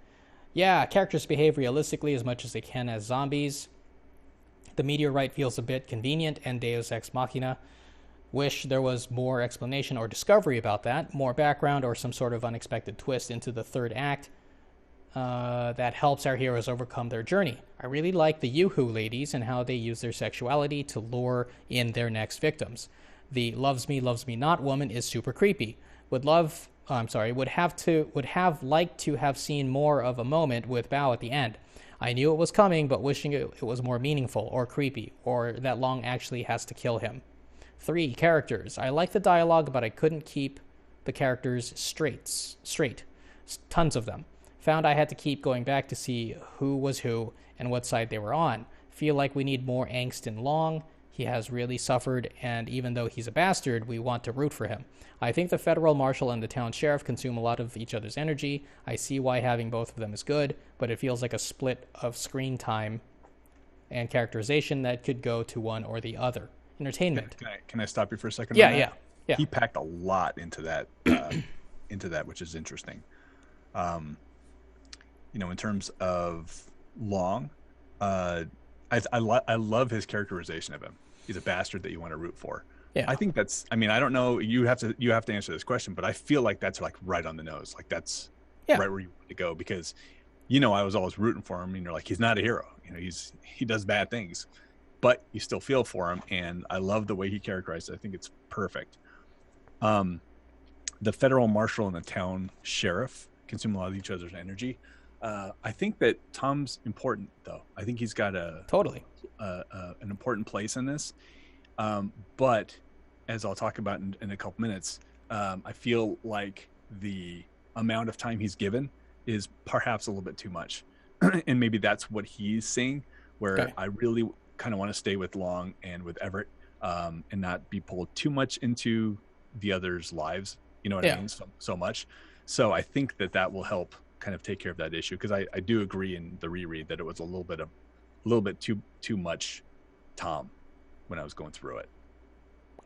Yeah, characters behave realistically as much as they can as zombies. The meteorite feels a bit convenient and deus ex machina. Wish there was more explanation or discovery about that, more background or some sort of unexpected twist into the third act that helps our heroes overcome their journey. I really like the Yoo-hoo ladies and how they use their sexuality to lure in their next victims. The loves me not woman is super creepy. Would have liked to have seen more of a moment with Bao at the end. I knew it was coming, but wishing it was more meaningful or creepy, or that Long actually has to kill him. 3, characters. I like the dialogue, but I couldn't keep the characters straight. Tons of them. Found I had to keep going back to see who was who and what side they were on. Feel like we need more angst in Long. He has really suffered, and even though he's a bastard, we want to root for him. I think the federal marshal and the town sheriff consume a lot of each other's energy. I see why having both of them is good, but it feels like a split of screen time and characterization that could go to one or the other. Entertainment. Can I stop you for a second? Yeah. He packed a lot into that, which is interesting. In terms of Long, I love his characterization of him. He's a bastard that you want to root for. Yeah. I think that's, I don't know, you have to answer this question, but I feel like that's like right on the nose. Like that's right where you want to go, because, I was always rooting for him, and you're like, he's not a hero. He does bad things, but you still feel for him. And I love the way he characterized it. I think it's perfect. The federal marshal and the town sheriff consume a lot of each other's energy. I think that Tom's important, though. I think he's got an important place in this. But as I'll talk about in a couple minutes, I feel like the amount of time he's given is perhaps a little bit too much. And maybe that's what he's saying, where I really kind of want to stay with Long and with Everett, and not be pulled too much into the others' lives. You know what I mean? So much. So I think that will help kind of take care of that issue, because I do agree in the reread that it was a little bit too much Tom when I was going through it.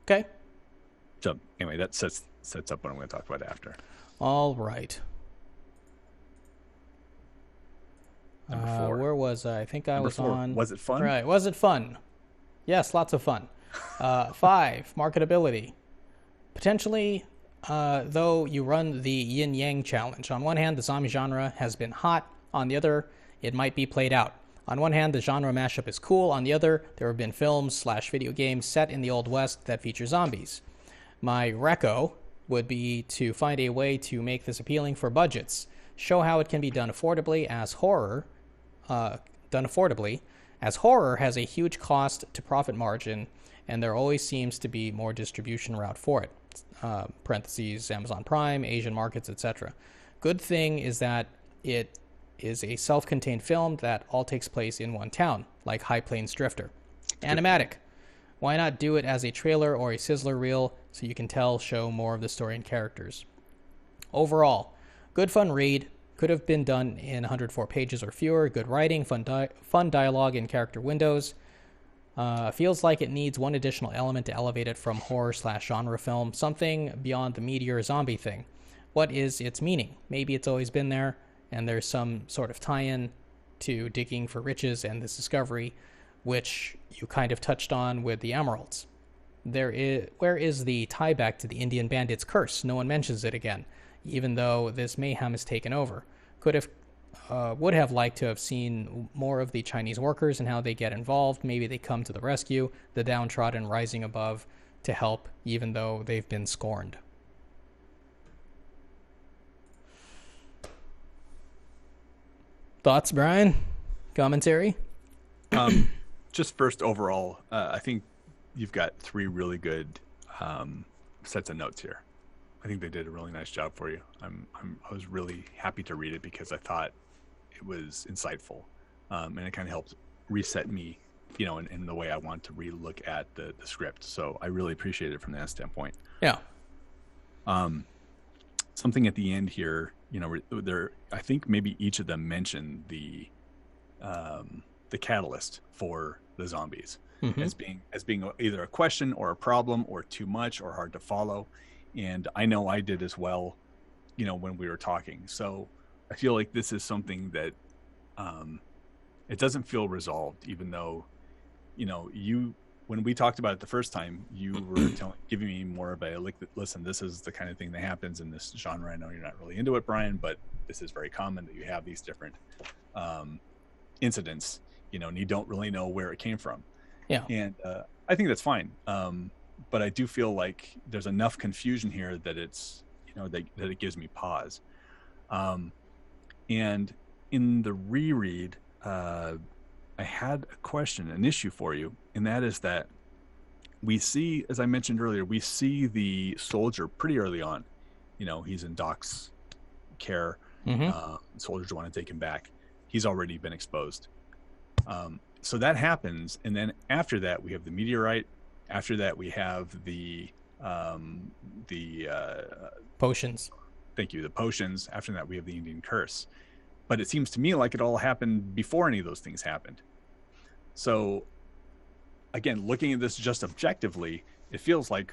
Okay. So anyway, that sets up what I'm going to talk about after. All right. Number 4. Where was I? I think I was 4. on. Was it fun? Right. Was it fun? Yes, lots of fun. 5, marketability. Potentially, though, you run the yin-yang challenge. On one hand, the zombie genre has been hot. On the other, it might be played out. On one hand, the genre mashup is cool. On the other, there have been films/video games set in the Old West that feature zombies. My reco would be to find a way to make this appealing for budgets. Show how it can be done affordably, as horror has a huge cost to profit margin, and there always seems to be more distribution route for it. Parentheses, Amazon Prime, Asian markets, etc. Good thing is that it is a self-contained film that all takes place in one town, like High Plains Drifter. Animatic. Why not do it as a trailer or a sizzler reel so you can show more of the story and characters? Overall, good fun read. Could have been done in 104 pages or fewer. Good writing, fun dialogue, and character windows. Feels like it needs one additional element to elevate it from horror/genre film, something beyond the meteor zombie thing. What is its meaning? Maybe it's always been there, and there's some sort of tie-in to digging for riches and this discovery, which you kind of touched on with the emeralds. Where is the tie back to the Indian bandits' curse? No one mentions it again, even though this mayhem is taken over. Would have liked to have seen more of the Chinese workers and how they get involved. Maybe they come to the rescue, the downtrodden rising above to help, even though they've been scorned. Thoughts, Brian? Commentary? Just first overall, I think you've got 3 really good sets of notes here. I think they did a really nice job for you. I was really happy to read it because I thought it was insightful, and it kind of helped reset me, in the way I want to relook at the script. So I really appreciate it from that standpoint. Yeah. Something at the end here, I think maybe each of them mentioned the catalyst for the zombies as being either a question or a problem or too much or hard to follow. And I know I did as well, when we were talking. So I feel like this is something that it doesn't feel resolved, even though, when we talked about it the first time, you were giving me more of a, like, listen, this is the kind of thing that happens in this genre. I know you're not really into it, Brian, but this is very common that you have these different incidents, and you don't really know where it came from. Yeah. And I think that's fine. But I do feel like there's enough confusion here that it's, that it gives me pause. And in the reread, I had a question, an issue for you, and that is that we see, as I mentioned earlier, we see the soldier pretty early on. He's in Doc's care. Soldiers want to take him back. He's already been exposed. So that happens, and then after that, we have the meteorite. After that, we have the potions. Thank you, the potions. After that, we have the Indian curse. But it seems to me like it all happened before any of those things happened. So, again, looking at this just objectively, it feels like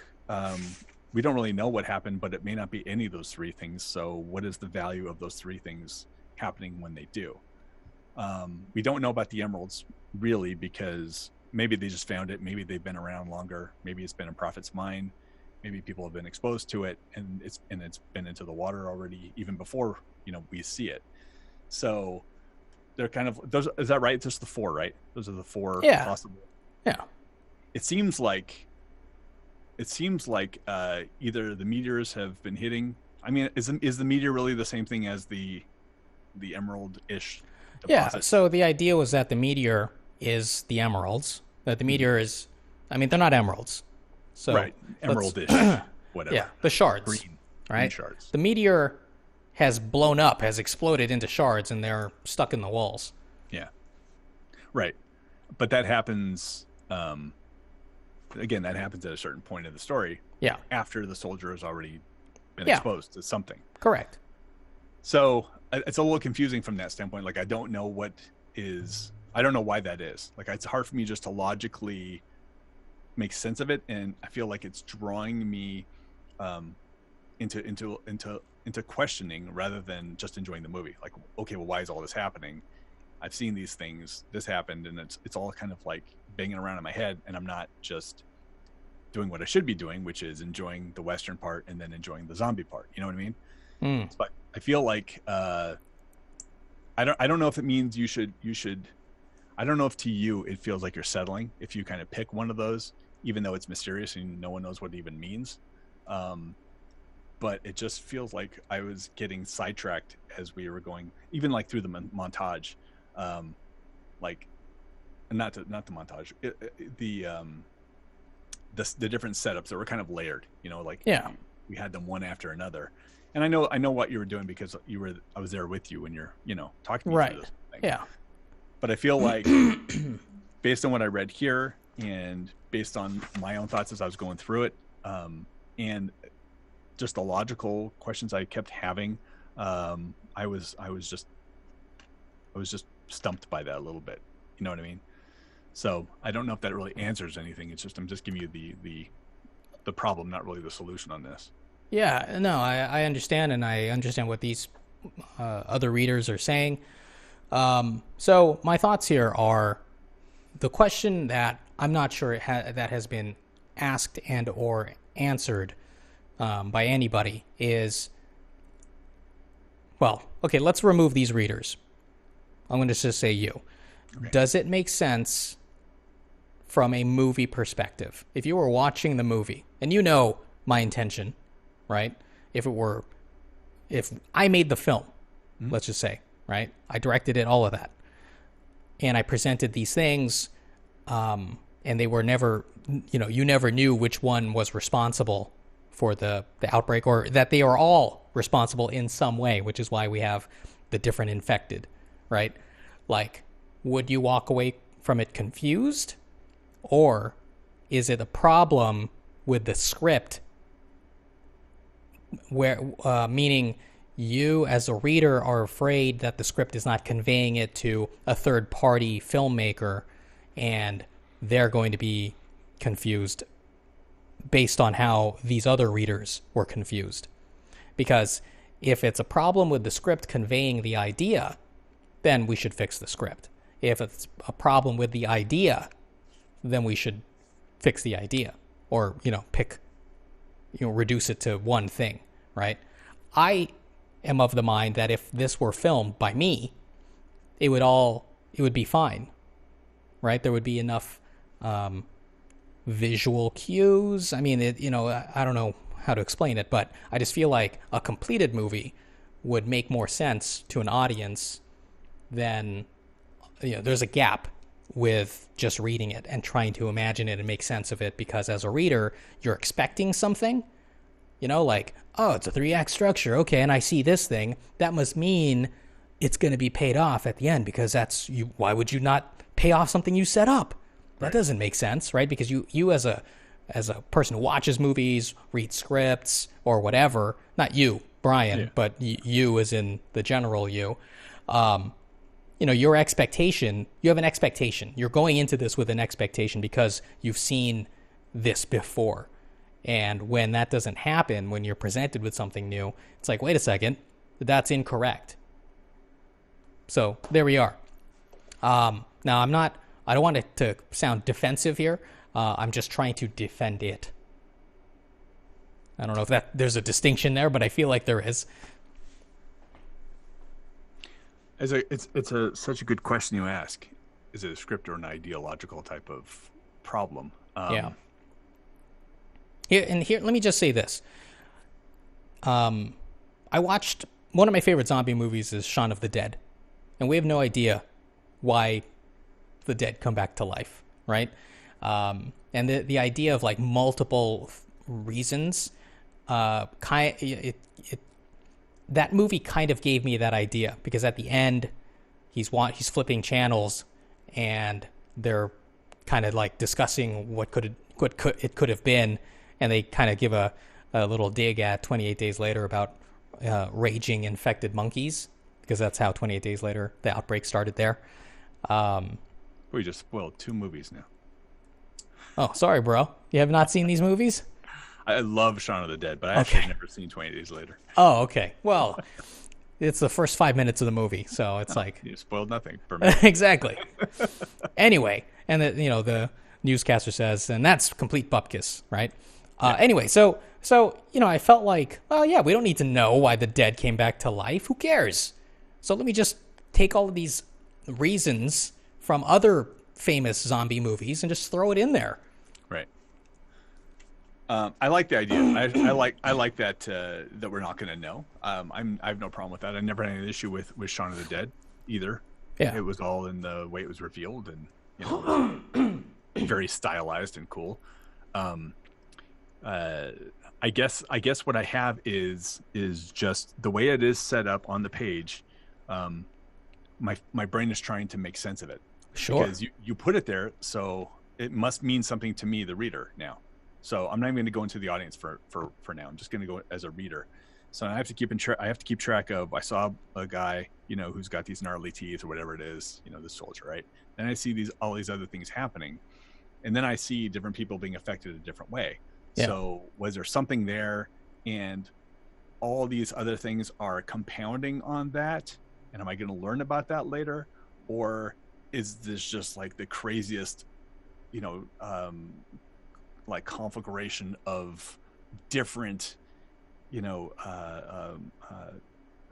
we don't really know what happened, but it may not be any of those 3 things. So what is the value of those 3 things happening when they do? We don't know about the emeralds, really, because maybe they just found it. Maybe they've been around longer. Maybe it's been in Prophet's mine. Maybe people have been exposed to it, and it's been into the water already, even before we see it. So they're kind of those. Is that right? Just the 4, right? Those are the 4 possible. Yeah. It seems like either the meteors have been hitting. I mean, is the meteor really the same thing as the emerald-ish deposit? Yeah. So the idea was that the meteor is the emeralds. That the meteor is, they're not emeralds. So right, emerald-ish, whatever. Yeah, the shards. Green shards. The meteor has blown up, has exploded into shards, and they're stuck in the walls. Yeah. Right. But that happens, again, that happens at a certain point in the story. Yeah. After the soldier has already been exposed to something. Correct. So it's a little confusing from that standpoint. Like, I don't know why that is. Like, it's hard for me just to logically make sense of it. And I feel like it's drawing me into questioning rather than just enjoying the movie. Like, okay, well, why is all this happening? I've seen these things, this happened, and it's all kind of like banging around in my head, and I'm not just doing what I should be doing, which is enjoying the Western part and then enjoying the zombie part. You know what I mean? But I feel like I don't know if it means you should I don't know if to you it feels like you're settling if you kind of pick one of those, even though it's mysterious and no one knows what it even means. But it just feels like I was getting sidetracked as we were going, even like through the montage, like not the montage, the different setups that were kind of layered, like we had them one after another. And I know what you were doing because I was there with you when you're, talking to me through this thing. Yeah. But I feel like based on what I read here and based on my own thoughts as I was going through it, and just the logical questions I kept having I was just stumped by that a little bit. You know what I mean? So I don't know if that really answers anything. It's just I'm just giving you the problem, not really the solution on this. Yeah, no, I understand, and I understand what these other readers are saying. So my thoughts here are the question that I'm not sure that has been asked and or answered by anybody is, well, okay, let's remove these readers. I'm going to just say you. Okay. Does it make sense from a movie perspective? If you were watching the movie, and you know my intention, right? If I made the film, let's just say, right? I directed it, all of that. And I presented these things, and they were never, you never knew which one was responsible for the outbreak, or that they are all responsible in some way, which is why we have the different infected, right? Like, would you walk away from it confused? Or is it a problem with the script where, meaning you as a reader are afraid that the script is not conveying it to a third-party filmmaker and they're going to be confused based on how these other readers were confused? Because if it's a problem with the script conveying the idea, then we should fix the script. If it's a problem with the idea, then we should fix the idea, or, reduce it to one thing, right? I am of the mind that if this were filmed by me, it would be fine, right? There would be enough visual cues. I mean, I don't know how to explain it, but I just feel like a completed movie would make more sense to an audience than, there's a gap with just reading it and trying to imagine it and make sense of it, because as a reader, you're expecting something, like, oh, it's a 3-act structure. Okay, and I see this thing. That must mean it's going to be paid off at the end, because that's you. Why would you not pay off something you set up? That right. Doesn't make sense, right? Because you as a person who watches movies, reads scripts, or whatever, not you, Brian, but you as in the general you, your expectation, you have an expectation. You're going into this with an expectation because you've seen this before. And when that doesn't happen, when you're presented with something new, it's like, wait a second, that's incorrect. So there we are. Now, I don't want it to sound defensive here. I'm just trying to defend it. I don't know if there's a distinction there, but I feel like there is. It's such a good question you ask. Is it a script or an ideological type of problem? Yeah. Here, let me just say this. I watched one of my favorite zombie movies is Shaun of the Dead, and we have no idea why the dead come back to life, right? And the idea of like multiple reasons, that movie kind of gave me that idea, because at the end he's flipping channels and they're kind of like discussing what it could have been, and they kind of give a little dig at 28 Days Later about raging infected monkeys, because that's how 28 Days Later the outbreak started there. We just spoiled 2 movies now. Oh, sorry, bro. You have not seen these movies? I love Shaun of the Dead, but I actually have never seen 28 Days Later. Oh, okay. Well, it's the first 5 minutes of the movie, so it's like... You spoiled nothing for me. Exactly. Anyway, and the newscaster says, and that's complete bupkis, right? Anyway, so I felt like, well, yeah, we don't need to know why the dead came back to life. Who cares? So let me just take all of these reasons from other famous zombie movies and just throw it in there. Right. I like the idea. I like that we're not going to know. I have no problem with that. I never had an issue with Shaun of the Dead either. Yeah. It was all in the way it was revealed, and very stylized and cool. I guess what I have is just the way it is set up on the page. My brain is trying to make sense of it. Sure. Because you put it there, so it must mean something to me, the reader, now. So I'm not even going to go into the audience for now. I'm just going to go as a reader. So I have to keep track of. I saw a guy, who's got these gnarly teeth or whatever it is, this soldier, right? Then I see all these other things happening, and then I see different people being affected a different way. Yeah. So was there something there, and all these other things are compounding on that? And am I going to learn about that later, or is this just like the craziest, like conflagration of different,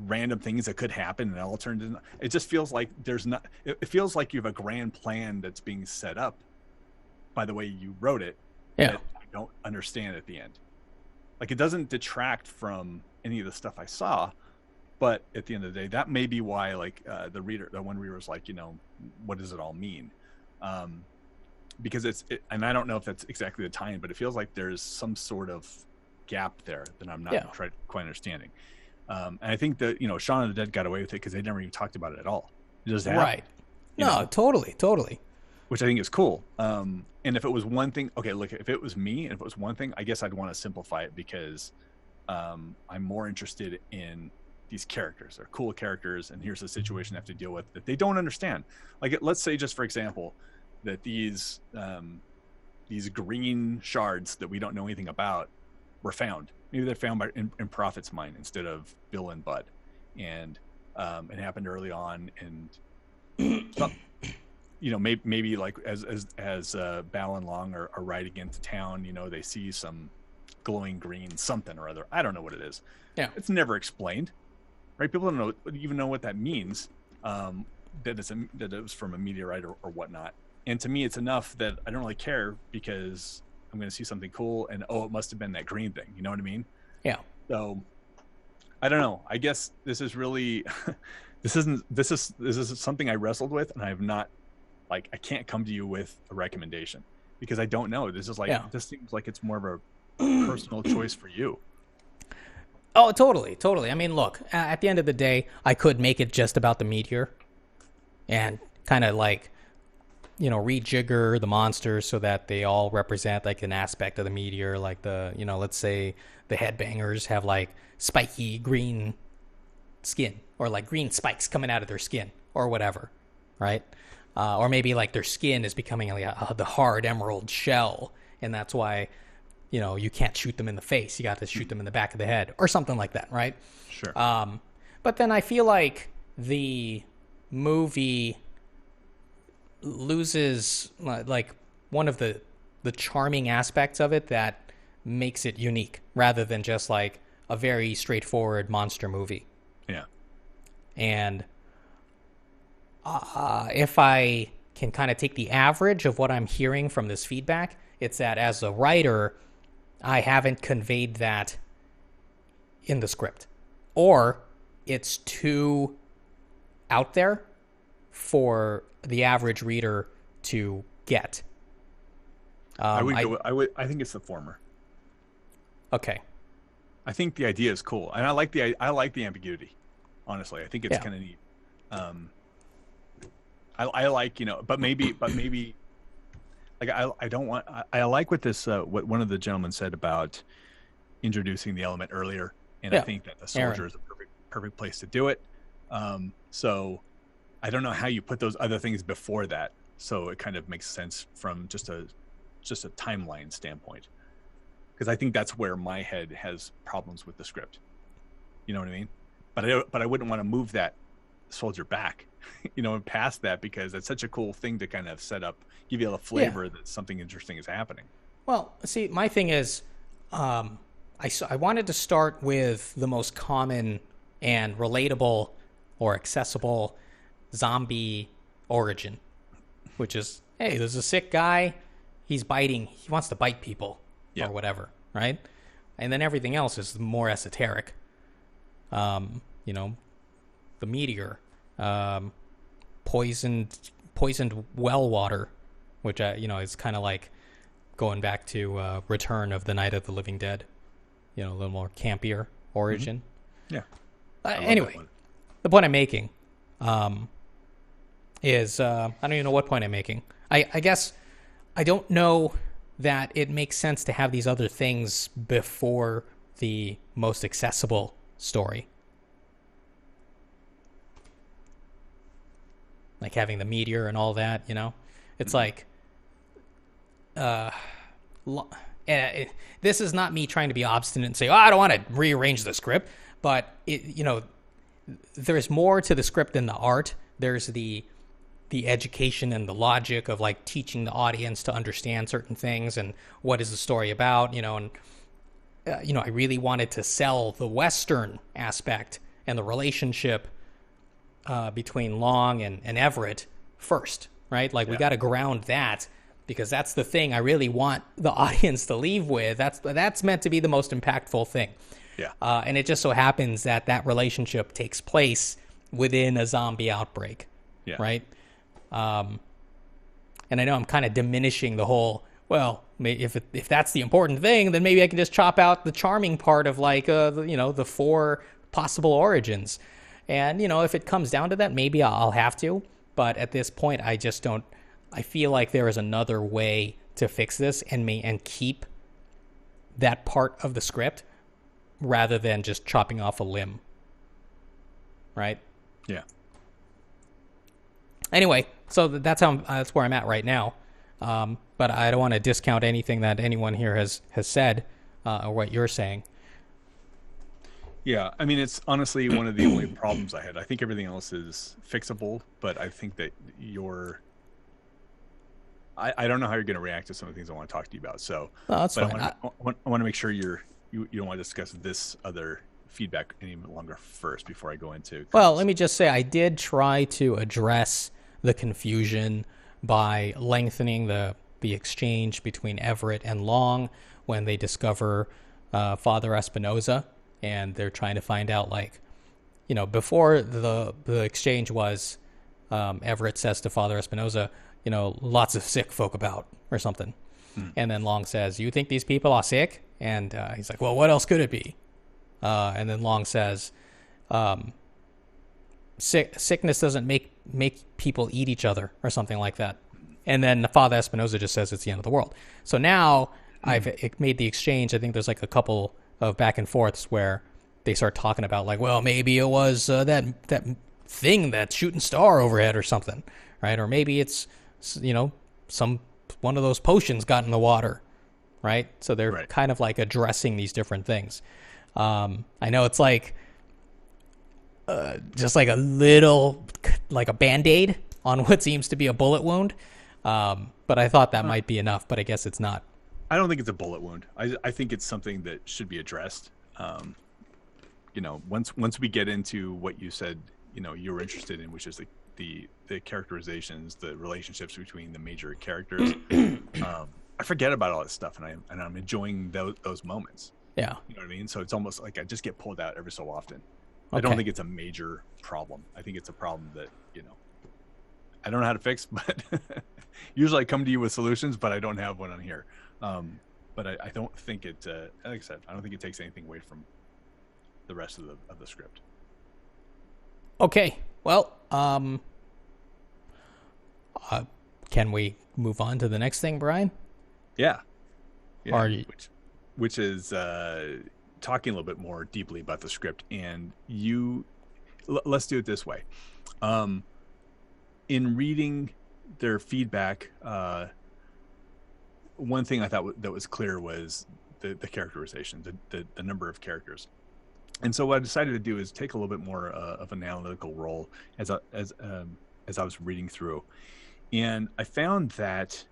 random things that could happen, and it all turned into, it just feels like it feels like you have a grand plan that's being set up by the way you wrote it. Yeah. That I don't understand at the end. Like, it doesn't detract from any of the stuff I saw, but at the end of the day, that may be why, like, the one reader was like, what does it all mean? Because and I don't know if that's exactly the time, but it feels like there's some sort of gap there that I'm not quite understanding. And I think that, Shaun of the Dead got away with it because they never even talked about it at all. It just happened. Right. No, totally. Which I think is cool. And if it was one thing, okay, look, if it was me and if it was one thing, I guess I'd want to simplify it because I'm more interested in these characters. They're cool characters, and here's the situation they have to deal with that they don't understand. Like, let's say, just for example, that these green shards that we don't know anything about were found. Maybe they're found in Prophet's mind instead of Bill and Bud, and it happened early on, and maybe like as Bao and Long are riding into town, they see some glowing green something or other. I don't know what it is. Yeah, it's never explained, right? People don't even know what that means. That it was from a meteorite or whatnot. And to me, it's enough that I don't really care because I'm going to see something cool, and it must have been that green thing. You know what I mean? Yeah. So I don't know. I guess this is really this is something I wrestled with, and I have not, like, I can't come to you with a recommendation because I don't know. This is like this seems like it's more of a personal choice for you. Oh, totally. I mean, look, at the end of the day, I could make it just about the meteor and kind of like, rejigger the monsters so that they all represent like an aspect of the meteor. Like let's say the headbangers have like spiky green skin or like green spikes coming out of their skin or whatever, right? Or maybe like their skin is becoming like the hard emerald shell, and that's why, you can't shoot them in the face. You got to shoot them in the back of the head or something like that, right? Sure. But then I feel like the movie loses like one of the charming aspects of it that makes it unique rather than just like a very straightforward monster movie. Yeah. And if I can kind of take the average of what I'm hearing from this feedback, it's that as a writer, I haven't conveyed that in the script, or it's too out there for the average reader to get. I think it's the former. Okay. I think the idea is cool, and I like the ambiguity. Honestly, I think it's kind of neat. I like, but maybe like I don't want. I like what what one of the gentlemen said about introducing the element earlier, and I think that the soldier is a perfect place to do it. So I don't know how you put those other things before that, so it kind of makes sense from just a timeline standpoint, because I think that's where my head has problems with the script. You know what I mean? But I wouldn't want to move that soldier back, and past that, because it's such a cool thing to kind of set up, give you a flavor that something interesting is happening. Well, see, my thing is, I wanted to start with the most common and relatable or accessible zombie origin, which is, hey, there's a sick guy, he wants to bite people or whatever, right? And then everything else is more esoteric. The meteor, poisoned well water, which is kind of like going back to Return of the Night of the Living Dead, a little more campier origin. Yeah. Anyway, the point I'm making is I don't even know what point I'm making. I guess I don't know that it makes sense to have these other things before the most accessible story. Like having the meteor and all that, you know? It's like, this is not me trying to be obstinate and say, oh, I don't want to rearrange the script, but there's more to the script than the art. There's the education and the logic of like teaching the audience to understand certain things and what is the story about, and I really wanted to sell the Western aspect and the relationship between Long and Everett first, right? Like we got to ground that, because that's the thing I really want the audience to leave with. That's meant to be the most impactful thing. Yeah. And it just so happens that relationship takes place within a zombie outbreak. Yeah. Right. And I know I'm kind of diminishing the whole, well, if that's the important thing, then maybe I can just chop out the charming part of like, the 4 possible origins. And, if it comes down to that, maybe I'll have to. But at this point, I just don't. I feel like there is another way to fix this and keep that part of the script rather than just chopping off a limb. Right? Yeah. Anyway, so that's where I'm at right now. But I don't want to discount anything that anyone here has said or what you're saying. Yeah, I mean, it's honestly one of the only problems I had. I think everything else is fixable, but I think that I don't know how you're going to react to some of the things I want to talk to you about. So, that's fine. I want to make sure you don't want to discuss this other feedback any longer first before I go into. Well, let me just say I did try to address the confusion by lengthening the exchange between Everett and Long when they discover Father Espinoza, and they're trying to find out, like, before the exchange was Everett says to Father Espinoza, lots of sick folk about or something. And then Long says, you think these people are sick? And he's like, well, what else could it be? And then Long says, sickness doesn't make people eat each other or something like that. And then Father Espinoza just says it's the end of the world. So now I've made the exchange. I think there's like a couple of back and forths where they start talking about like, well, maybe it was that thing, that shooting star overhead or something, right? Or maybe it's, one of those potions got in the water, right? So they're kind of like addressing these different things. I know it's like just like a little, like a Band-Aid on what seems to be a bullet wound. But I thought that might be enough, but I guess it's not. I don't think it's a bullet wound. I think it's something that should be addressed. Once we get into what you said, you were interested in, which is the characterizations, the relationships between the major characters. I forget about all this stuff, and I'm enjoying those moments. Yeah. You know what I mean? So it's almost like I just get pulled out every so often. Okay. I don't think it's a major problem. I think it's a problem that, I don't know how to fix, but usually I come to you with solutions, but I don't have one on here. But I don't think it, like I said, I don't think it takes anything away from the rest of the script. Okay. Well, can we move on to the next thing, Brian? Yeah. Which is talking a little bit more deeply about the script. And let's do it this way. In reading their feedback, one thing I thought that was clear was the characterization, the number of characters. And so what I decided to do is take a little bit more of an analytical role as I was reading through. And I found that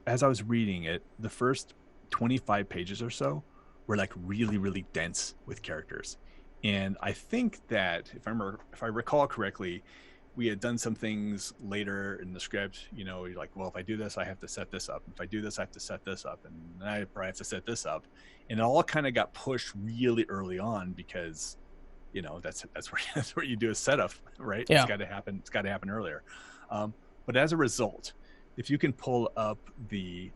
as I was reading it, the first 25 pages or so were like really, really dense with characters. And I think that if I recall correctly, we had done some things later in the script, you're like, well, if I do this, I have to set this up. If I do this, I have to set this up. And then I probably have to set this up. And it all kind of got pushed really early on because, that's where you do a setup, right? Yeah. It's got to happen earlier. But as a result, if you can pull up the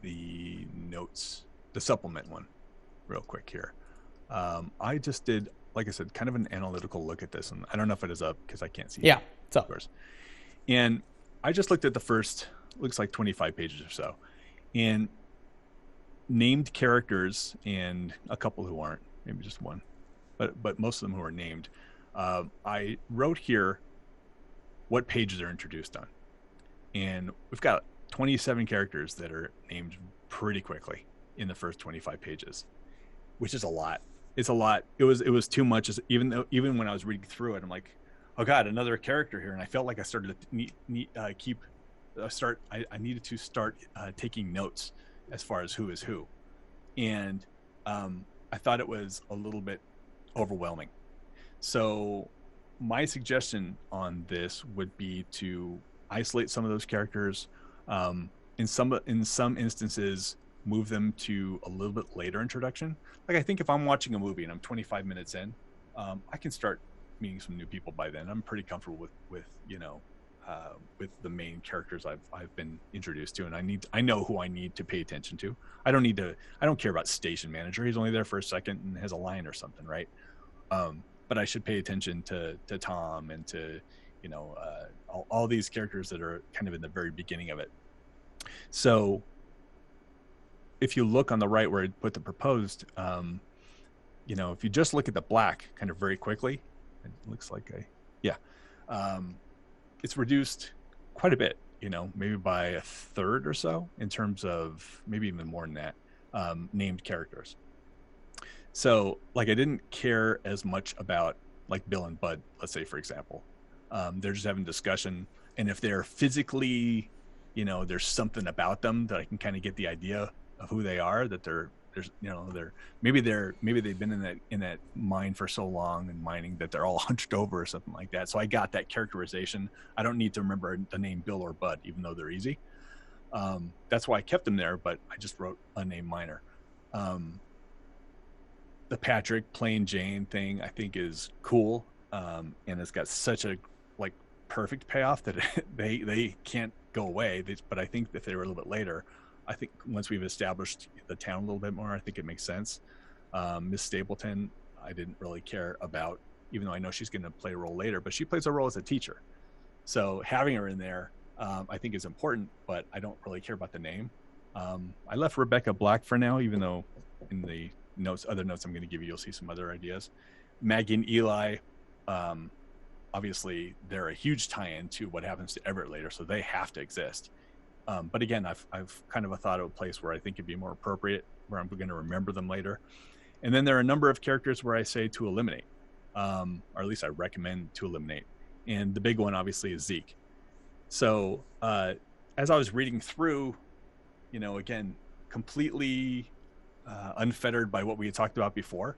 notes, the supplement one real quick here. I just did, like I said, kind of an analytical look at this, and I don't know if it is up because I can't see. Yeah, it's up. And I just looked at the first, looks like 25 pages or so, and named characters and a couple who aren't, maybe just one, but most of them who are named. I wrote here what pages are introduced on, and we've got 27 characters that are named pretty quickly in the first 25 pages, which is a lot. It's a lot. It was too much. Even when I was reading through it, I'm like, oh God, another character here, and I felt like I started to I needed to start taking notes as far as who is who, and I thought it was a little bit overwhelming. So my suggestion on this would be to isolate some of those characters. In some instances, move them to a little bit later introduction. Like I think if I'm watching a movie and I'm 25 minutes in, I can start meeting some new people by then. I'm pretty comfortable with the main characters I've been introduced to, and I know who I need to pay attention to. I don't care about station manager. He's only there for a second and has a line or something, right? But I should pay attention to Tom and to all these characters that are kind of in the very beginning of it. So if you look on the right where I put the proposed, if you just look at the black kind of very quickly, it looks like it's reduced quite a bit, maybe by a third or so in terms of, maybe even more than that, named characters. So like I didn't care as much about like Bill and Bud, let's say, for example. They're just having discussion, and if they're physically, there's something about them that I can kind of get the idea of who they are, that maybe they've been in that mine for so long and mining that they're all hunched over or something like that. So I got that characterization. I don't need to remember the name Bill or Bud, even though they're easy. That's why I kept them there, but I just wrote unnamed minor. The Patrick Plain Jane thing I think is cool, and it's got such a perfect payoff that they can't go away. But I think if they were a little bit later, I think once we've established the town a little bit more, I think it makes sense. Miss Stapleton, I didn't really care about, even though I know she's going to play a role later, but she plays a role as a teacher. So having her in there, I think is important, but I don't really care about the name. I left Rebecca Black for now, even though in the other notes I'm going to give you, you'll see some other ideas. Maggie and Eli, obviously they're a huge tie-in to what happens to Everett later, so they have to exist. But again, I've kind of thought of a place where I think it'd be more appropriate, where I'm going to remember them later. And then there are a number of characters where I say to eliminate, or at least I recommend to eliminate. And the big one obviously is Zeke. So as I was reading through, again, completely unfettered by what we had talked about before,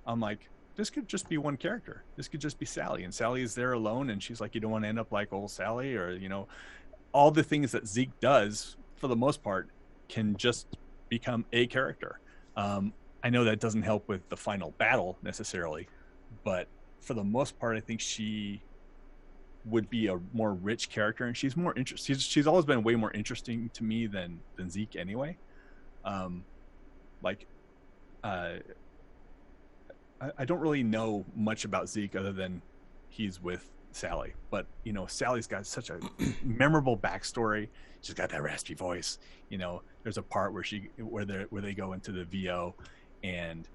I'm like, this could just be one character. This could just be Sally, and Sally is there alone, and she's like, you don't want to end up like old Sally, or all the things that Zeke does for the most part can just become a character. I know that doesn't help with the final battle necessarily, but for the most part, I think she would be a more rich character, and she's more interesting. She's always been way more interesting to me than Zeke anyway. I don't really know much about Zeke other than he's with Sally, but Sally's got such a memorable backstory. She's got that raspy voice. There's a part where they go into the VO, and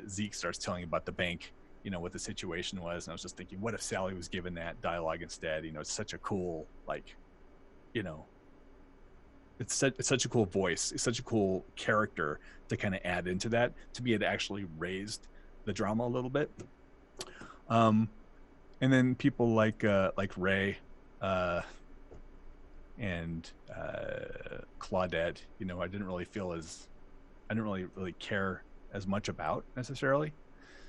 Zeke starts telling about the bank, what the situation was, and I was just thinking, what if Sally was given that dialogue instead? It's such a cool, it's such a cool voice. It's such a cool character to kind of add into that, to be it actually raised the drama a little bit. And then people like Ray and Claudette, I didn't really care as much about necessarily.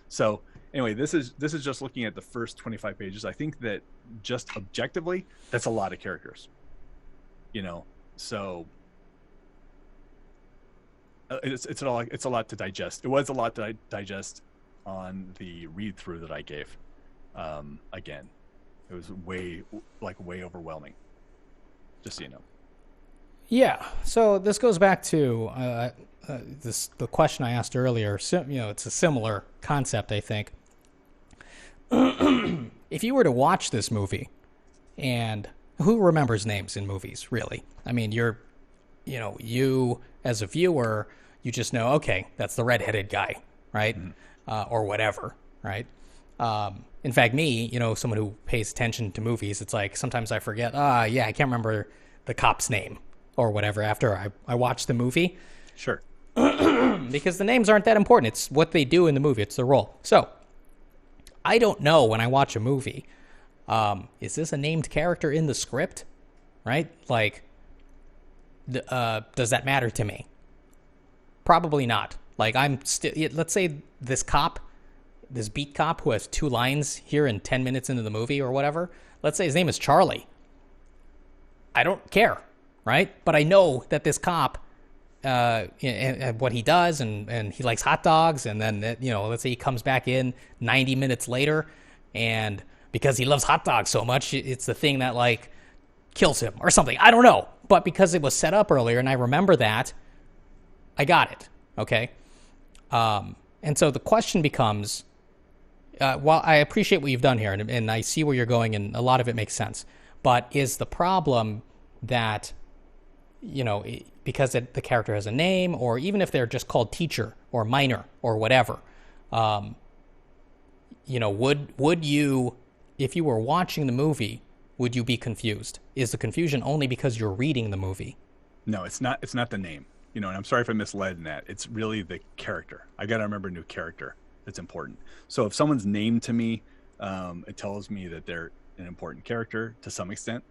So anyway, this is just looking at the first 25 pages. I think that just objectively, that's a lot of characters. So it's a lot to digest. It was a lot to digest on the read through that I gave. Again, it was way overwhelming, just so you know. Yeah. So this goes back to the question I asked earlier. It's a similar concept, I think. If you were to watch this movie, and who remembers names in movies, really? I mean, you're you as a viewer, you just know, okay, that's the redheaded guy, right? Or whatever, right? In fact, me, someone who pays attention to movies, it's like sometimes I forget, yeah, I can't remember the cop's name or whatever after I watch the movie. Sure. Because the names aren't that important. It's what they do in the movie. It's their role. So I don't know when I watch a movie, is this a named character in the script, right? Like, does that matter to me? Probably not. Like, let's say this beat cop who has 2 lines here and 10 minutes into the movie or whatever, let's say his name is Charlie. I don't care, right? But I know that this cop, and what he does, and he likes hot dogs, and then, let's say he comes back in 90 minutes later, and because he loves hot dogs so much, it's the thing that, like, kills him or something. I don't know. But because it was set up earlier and I remember that, I got it, okay? And so the question becomes, while I appreciate what you've done here, and I see where you're going, and a lot of it makes sense, but is the problem that, because the character has a name, or even if they're just called teacher or minor or whatever, would you, if you were watching the movie, would you be confused? Is the confusion only because you're reading the movie? No, it's not. It's not the name. And I'm sorry if I misled in that. It's really the character. I got to remember a new character. That's important. So if someone's named to me, it tells me that they're an important character to some extent.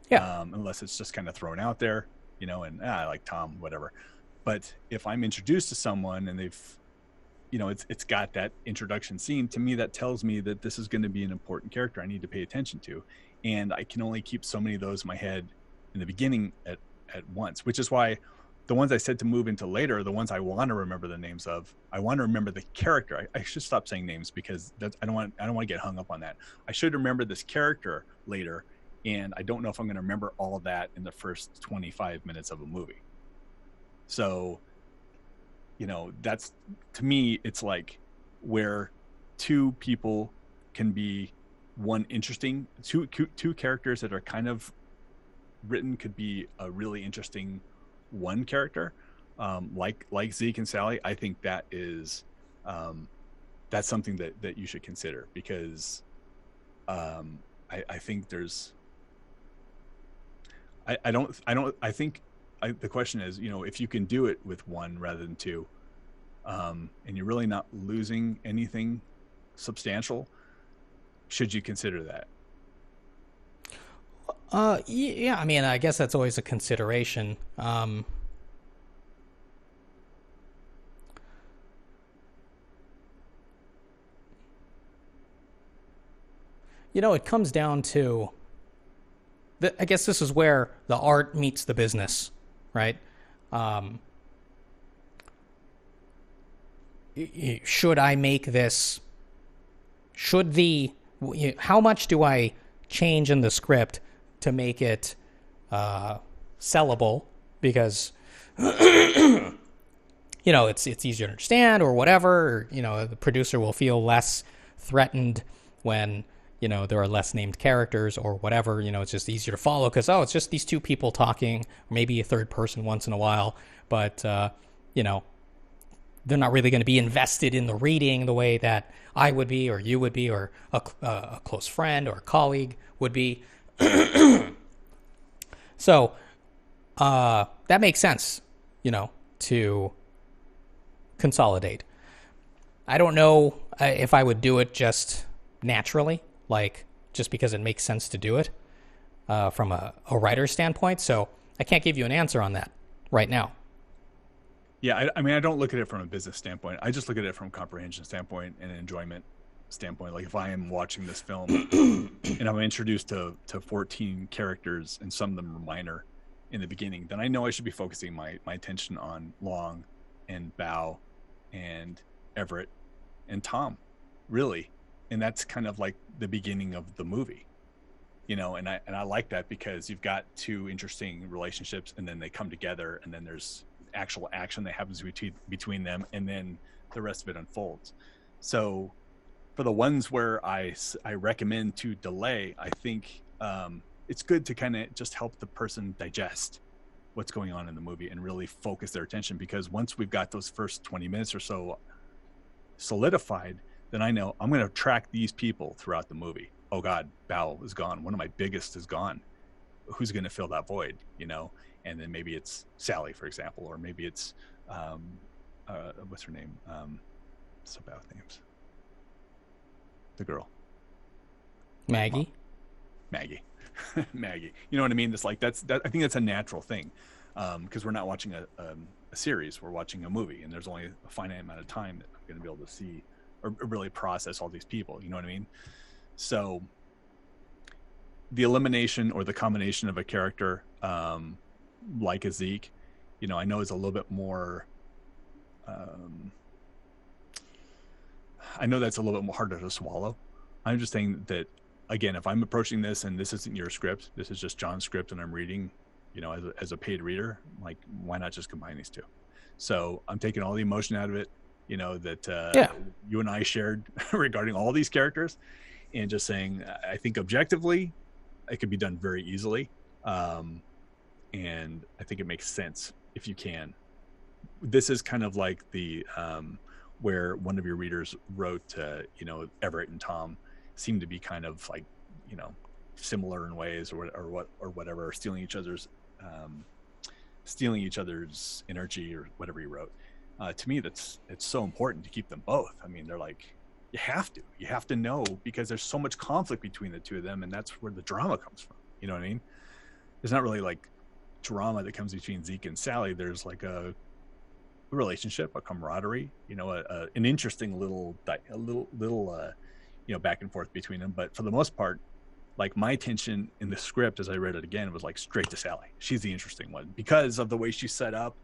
Yeah. Unless it's just kind of thrown out there, and I like Tom, whatever. But if I'm introduced to someone and they've, it's got that introduction scene, to me, that tells me that this is going to be an important character I need to pay attention to. And I can only keep so many of those in my head in the beginning at once, which is why the ones I said to move into later are the ones I want to remember the names of. I want to remember the character. I should stop saying names because I don't want to get hung up on that. I should remember this character later, and I don't know if I'm going to remember all of that in the first 25 minutes of a movie. So, that's, to me, it's like where 2 people can be one interesting, two characters that are kind of written could be a really interesting one character, like Zeke and Sally. I think that is that's something that you should consider, because I think there's I think the question is, if you can do it with one rather than 2, and you're really not losing anything substantial, should you consider that? Yeah, I mean, I guess that's always a consideration. It comes down to, I guess this is where the art meets the business, right? Should I make this, how much do I change in the script to make it sellable, because it's easier to understand or whatever, or, the producer will feel less threatened when there are less named characters or whatever. It's just easier to follow because it's just these 2 people talking, maybe a third person once in a while, but they're not really going to be invested in the reading the way that I would be, or you would be, or a close friend or a colleague would be. So that makes sense, to consolidate. I don't know if I would do it just naturally, like just because it makes sense to do it from a writer's standpoint. So I can't give you an answer on that right now. Yeah, I mean, I don't look at it from a business standpoint. I just look at it from a comprehension standpoint and an enjoyment standpoint. Like if I am watching this film and I'm introduced to 14 characters and some of them are minor in the beginning, then I know I should be focusing my attention on Long and Bao and Everett and Tom, really. And that's kind of like the beginning of the movie, and I like that because you've got 2 interesting relationships, and then they come together, and then there's actual action that happens between them, and then the rest of it unfolds. So for the ones where I recommend to delay, I think it's good to kind of just help the person digest what's going on in the movie and really focus their attention, because once we've got those first 20 minutes or so solidified, then I know I'm going to track these people throughout the movie. Oh God, Bao is gone. One of my biggest is gone. Who's going to fill that void, you know? And then maybe it's Sally, for example, or maybe it's what's her name? So bad with names. The girl. Maggie. Maggie. Maggie. You know what I mean? It's like that. I think that's a natural thing, because we're not watching a series. We're watching a movie, and there's only a finite amount of time that I'm going to be able to see or really process all these people. You know what I mean? So the elimination or the combination of a character like a Zeke, you know, I know is a little bit more. I know that's a little bit more harder to swallow. I'm just saying that, again, if I'm approaching this and this isn't your script, this is just John's script and I'm reading, you know, as a paid reader, like, why not just combine these two? So I'm taking all the emotion out of it, you know, that you and I shared regarding all these characters, and just saying, I think objectively it could be done very easily. And I think it makes sense if you can. This is kind of like the where one of your readers wrote, you know, Everett and Tom seem to be kind of like, you know, similar in ways, or whatever, stealing each other's energy, or whatever he wrote. To me, it's so important to keep them both. I mean, they're like, you have to know, because there's so much conflict between the two of them, and that's where the drama comes from. You know what I mean? There's not really like drama that comes between Zeke and Sally. There's like a relationship, a camaraderie, you know, an interesting little you know, back and forth between them. But for the most part, like, my attention in the script as I read it again was like straight to Sally. She's the interesting one because of the way she's set up,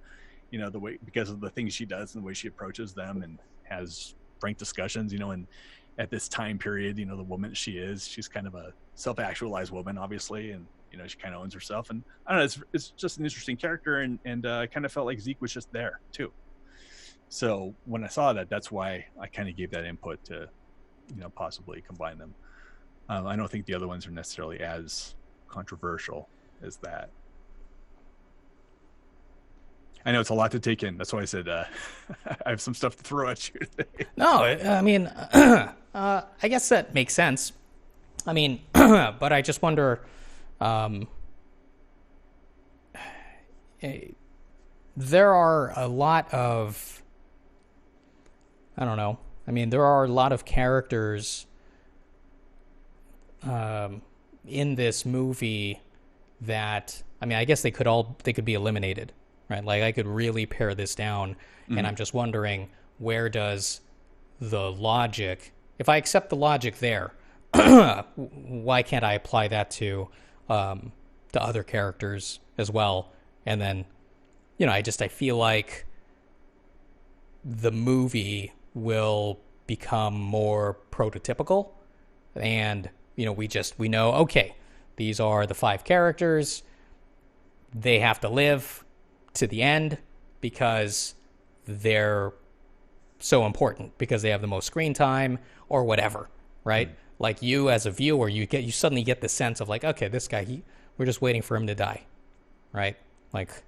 you know, because of the things she does and the way she approaches them and has frank discussions, you know. And at this time period, you know, the woman she's kind of a self-actualized woman, obviously, and, you know, she kind of owns herself. And I don't know, it's just an interesting character, and I kind of felt like Zeke was just there too. So when I saw that, that's why I kind of gave that input to, you know, possibly combine them. I don't think the other ones are necessarily as controversial as that. I know it's a lot to take in. That's why I said I have some stuff to throw at you today. No, I mean, I guess that makes sense. I mean, but I just wonder, there are a lot of, I don't know. I mean, there are a lot of characters in this movie that, I mean, I guess they could be eliminated, right? Like, I could really pare this down, and I'm just wondering, where does the logic, if I accept the logic there, why can't I apply that to other characters as well? And then, you know, I feel like the movie will become more prototypical, and, you know, we know, okay, these are the 5 characters. They have to live to the end because they're so important, because they have the most screen time or whatever, right? Like, you as a viewer, you suddenly get the sense of like, okay, this guy, we're just waiting for him to die, right? Like,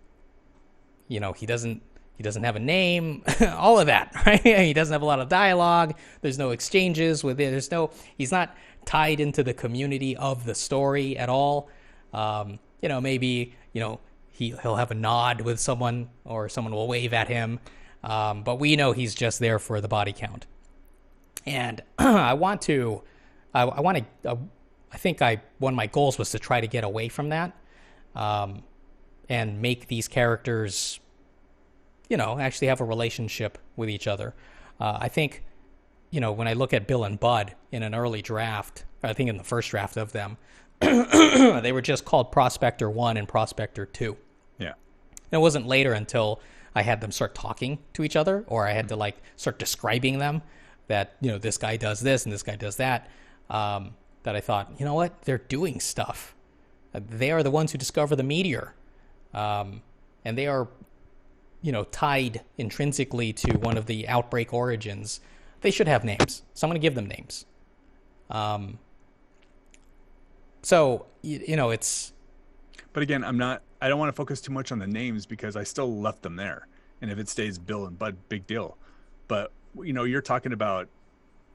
you know, he doesn't have a name, all of that, right? He doesn't have a lot of dialogue. There's no exchanges with it. He's not tied into the community of the story at all. You know, maybe, you know, he'll have a nod with someone, or someone will wave at him. But we know he's just there for the body count. And I think one of my goals was to try to get away from that, and make these characters, you know, actually have a relationship with each other. I think, you know, when I look at Bill and Bud in an early draft, I think in the first draft of them, they were just called Prospector 1 and Prospector 2. Yeah. And it wasn't later until I had them start talking to each other, or I had to like start describing them, that, you know, this guy does this and this guy does that, that I thought, you know what, they're doing stuff. They are the ones who discover the meteor. And they are, you know, tied intrinsically to one of the outbreak origins. They should have names. So I'm going to give them names. So, you know, it's... But again, I'm not I don't want to focus too much on the names because I still left them there. And if it stays Bill and Bud, big deal. But you're talking about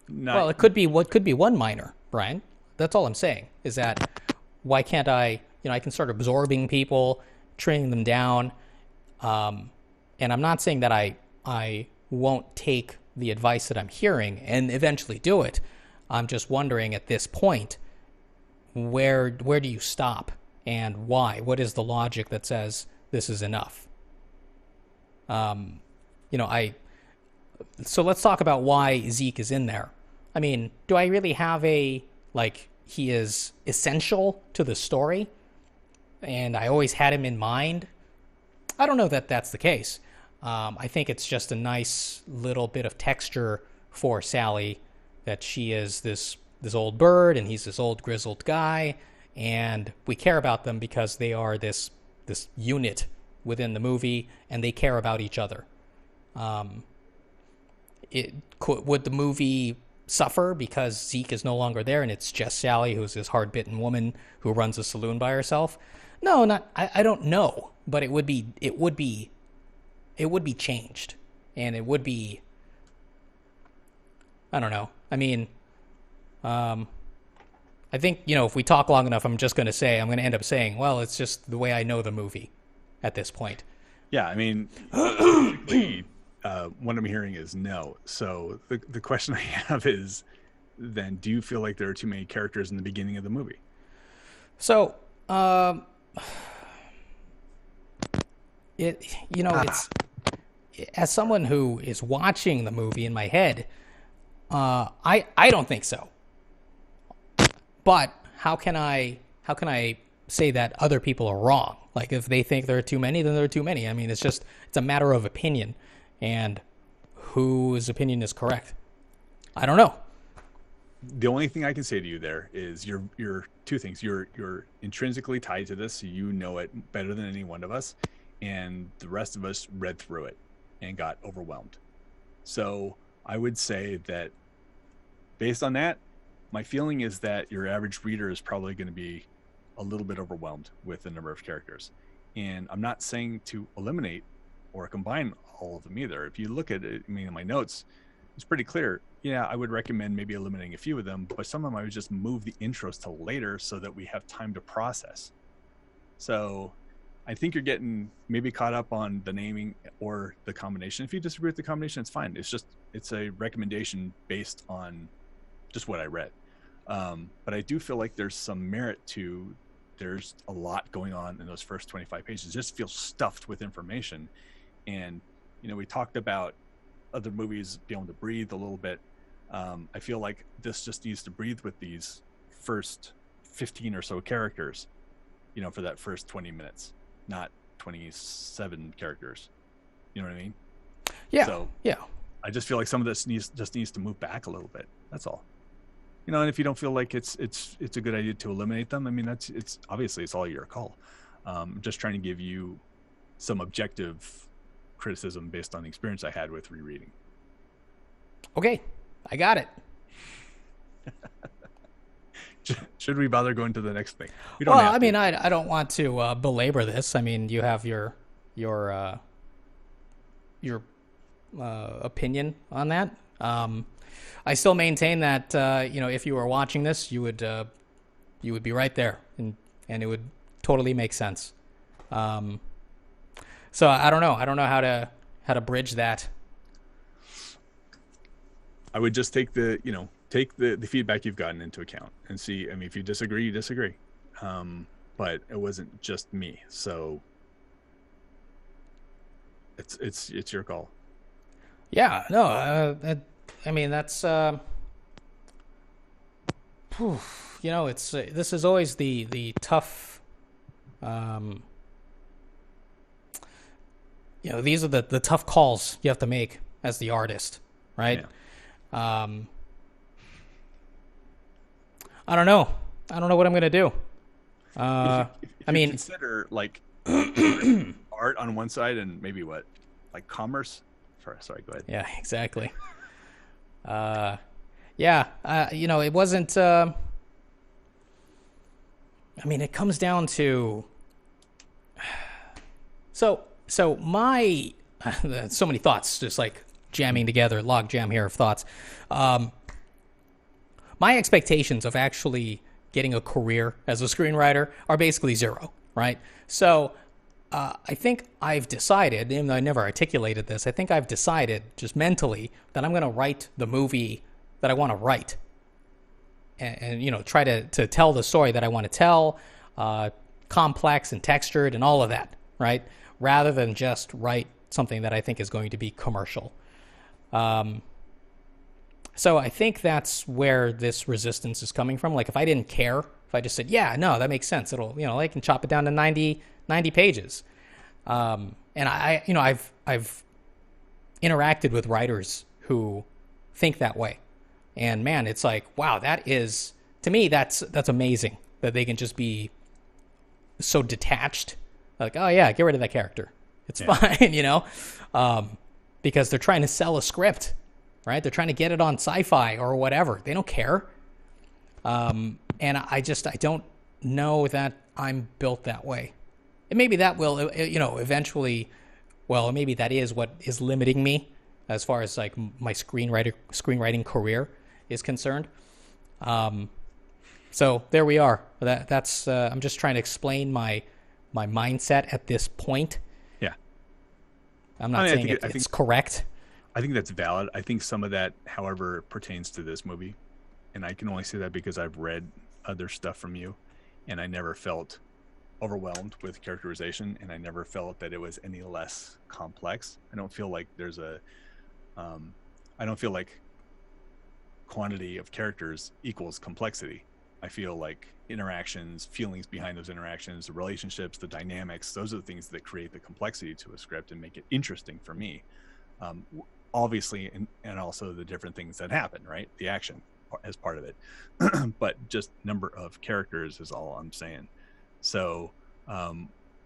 not. Well, it could be what could be one minor, Brian. That's all I'm saying. Is that why can't I? I can start absorbing people, training them down, and I'm not saying that I won't take the advice that I'm hearing and eventually do it. I'm just wondering at this point, where do you stop and why? What is the logic that says this is enough? So let's talk about why Zeke is in there. I mean, do I really have he is essential to the story and I always had him in mind? I don't know that that's the case. I think it's just a nice little bit of texture for Sally that she is this old bird and he's this old grizzled guy, and we care about them because they are this unit within the movie and they care about each other. Would the movie suffer because Zeke is no longer there and it's just Sally, who's this hard-bitten woman who runs a saloon by herself? No, not. I don't know, but it would be changed, and it would be. I don't know. I mean, I think if we talk long enough, I'm going to end up saying, well, it's just the way I know the movie at this point. Yeah, I mean, basically, what I'm hearing is no. So the question I have is, then do you feel like there are too many characters in the beginning of the movie? So, it's as someone who is watching the movie in my head, I don't think so. But how can I say that other people are wrong? Like, if they think there are too many, then there are too many. I mean, it's a matter of opinion, and whose opinion is correct? I don't know. The only thing I can say to you there is you're two things. You're intrinsically tied to this, so you know it better than any one of us, and the rest of us read through it and got overwhelmed. So I would say that based on that, my feeling is that your average reader is probably going to be a little bit overwhelmed with the number of characters. And I'm not saying to eliminate or combine all of them either. If you look at it, in my notes, it's pretty clear. Yeah, I would recommend maybe eliminating a few of them, but some of them I would just move the intros to later so that we have time to process. So I think you're getting maybe caught up on the naming or the combination. If you disagree with the combination, it's fine. It's a recommendation based on just what I read. But I do feel like there's some merit to, there's a lot going on in those first 25 pages. It just feels stuffed with information. And, we talked about other movies being able to breathe a little bit. I feel like this just needs to breathe with these first 15 or so characters, for that first 20 minutes, not 27 characters. You know what I mean? Yeah. So yeah. I just feel like some of this needs to move back a little bit. That's all. And if you don't feel like it's a good idea to eliminate them, it's obviously it's all your call. Just trying to give you some objective criticism based on the experience I had with rereading. Okay, I got it. Should we bother going to the next thing? I don't want to belabor this. You have your opinion on that. I still maintain that if you were watching this, you would be right there, and it would totally make sense. So I don't know. I don't know how to bridge that. I would just take the feedback you've gotten into account and see. If you disagree, you disagree. But it wasn't just me, so it's your call. Yeah. No. That's it's this is always the tough. These are the tough calls you have to make as the artist, right? Yeah. I don't know what I'm gonna do. If you consider art on one side and maybe commerce. Sorry, go ahead. Yeah, exactly. It wasn't. It comes down to So my so many thoughts just like jamming together, log jam here of thoughts. My expectations of actually getting a career as a screenwriter are basically zero, right? So I think I've decided, even though I never articulated this, I think I've decided just mentally that I'm going to write the movie that I want to write, and you know, try to tell the story that I want to tell, complex and textured and all of that, right? Rather than just write something that I think is going to be commercial. So I think that's where this resistance is coming from. Like if I didn't care, if I just said, yeah, no, that makes sense. It'll, you know, I can chop it down to 90 pages. And I've interacted with writers who think that way. And man, it's like, wow, that is, to me, that's amazing that they can just be so detached. Like, oh yeah, get rid of that character. It's fine, you know, because they're trying to sell a script, right? They're trying to get it on sci-fi or whatever. They don't care. And I don't know that I'm built that way. And maybe that will, you know, eventually, well, maybe that is what is limiting me as far as like my screenwriting career is concerned. So there we are. That's I'm just trying to explain my mindset at this point. Yeah. I'm not saying it's correct. I think that's valid. I think some of that, however, pertains to this movie. And I can only say that because I've read other stuff from you, and I never felt overwhelmed with characterization, and I never felt that it was any less complex. I don't feel like there's I don't feel like quantity of characters equals complexity. I feel like interactions, feelings behind those interactions, the relationships, the dynamics, those are the things that create the complexity to a script and make it interesting for me. Obviously, and also the different things that happen, right? The action as part of it. But just number of characters is all I'm saying. So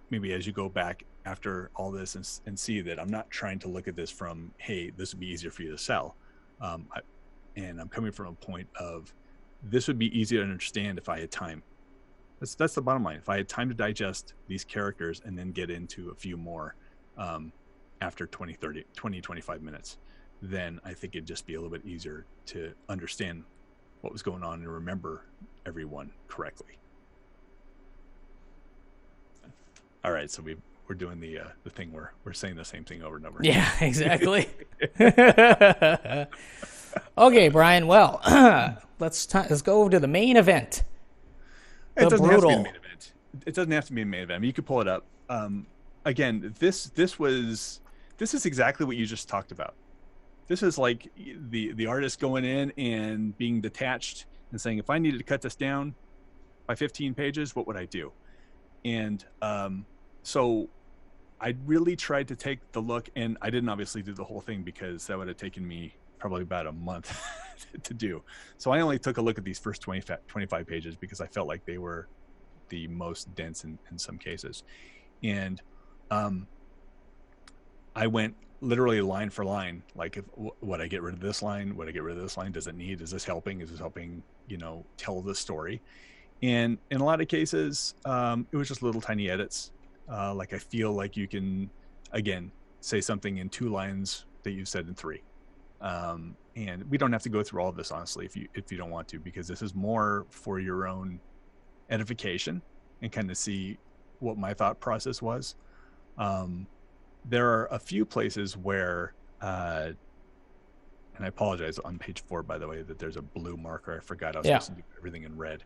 maybe as you go back after all this and see that I'm not trying to look at this from, hey, this would be easier for you to sell. And I'm coming from a point of, this would be easier to understand if I had time. That's the bottom line. If I had time to digest these characters and then get into a few more after 20, 25 minutes, then I think it'd just be a little bit easier to understand what was going on and remember everyone correctly. All right, so we're doing the thing where we're saying the same thing over and over. Yeah, exactly. Okay, Brian. Well, let's go over to the main event. It doesn't have to be the main event. It doesn't have to be a main event. I mean, you could pull it up. Again, this is exactly what you just talked about. This is like the artist going in and being detached and saying, if I needed to cut this down by 15 pages, what would I do? And so I really tried to take the look, and I didn't obviously do the whole thing because that would have taken me probably about a month to do. So I only took a look at these first 25 pages because I felt like they were the most dense in some cases. And I went literally line for line, like, would I get rid of this line? Would I get rid of this line? Does is this helping? Is this helping, tell the story? And in a lot of cases, it was just little tiny edits. Like, I feel like you can, again, say something in 2 lines that you said in 3. And we don't have to go through all of this, honestly, if you don't want to, because this is more for your own edification and kind of see what my thought process was. There are a few places where, and I apologize on page 4, by the way, that there's a blue marker. I forgot I was supposed to do everything in red.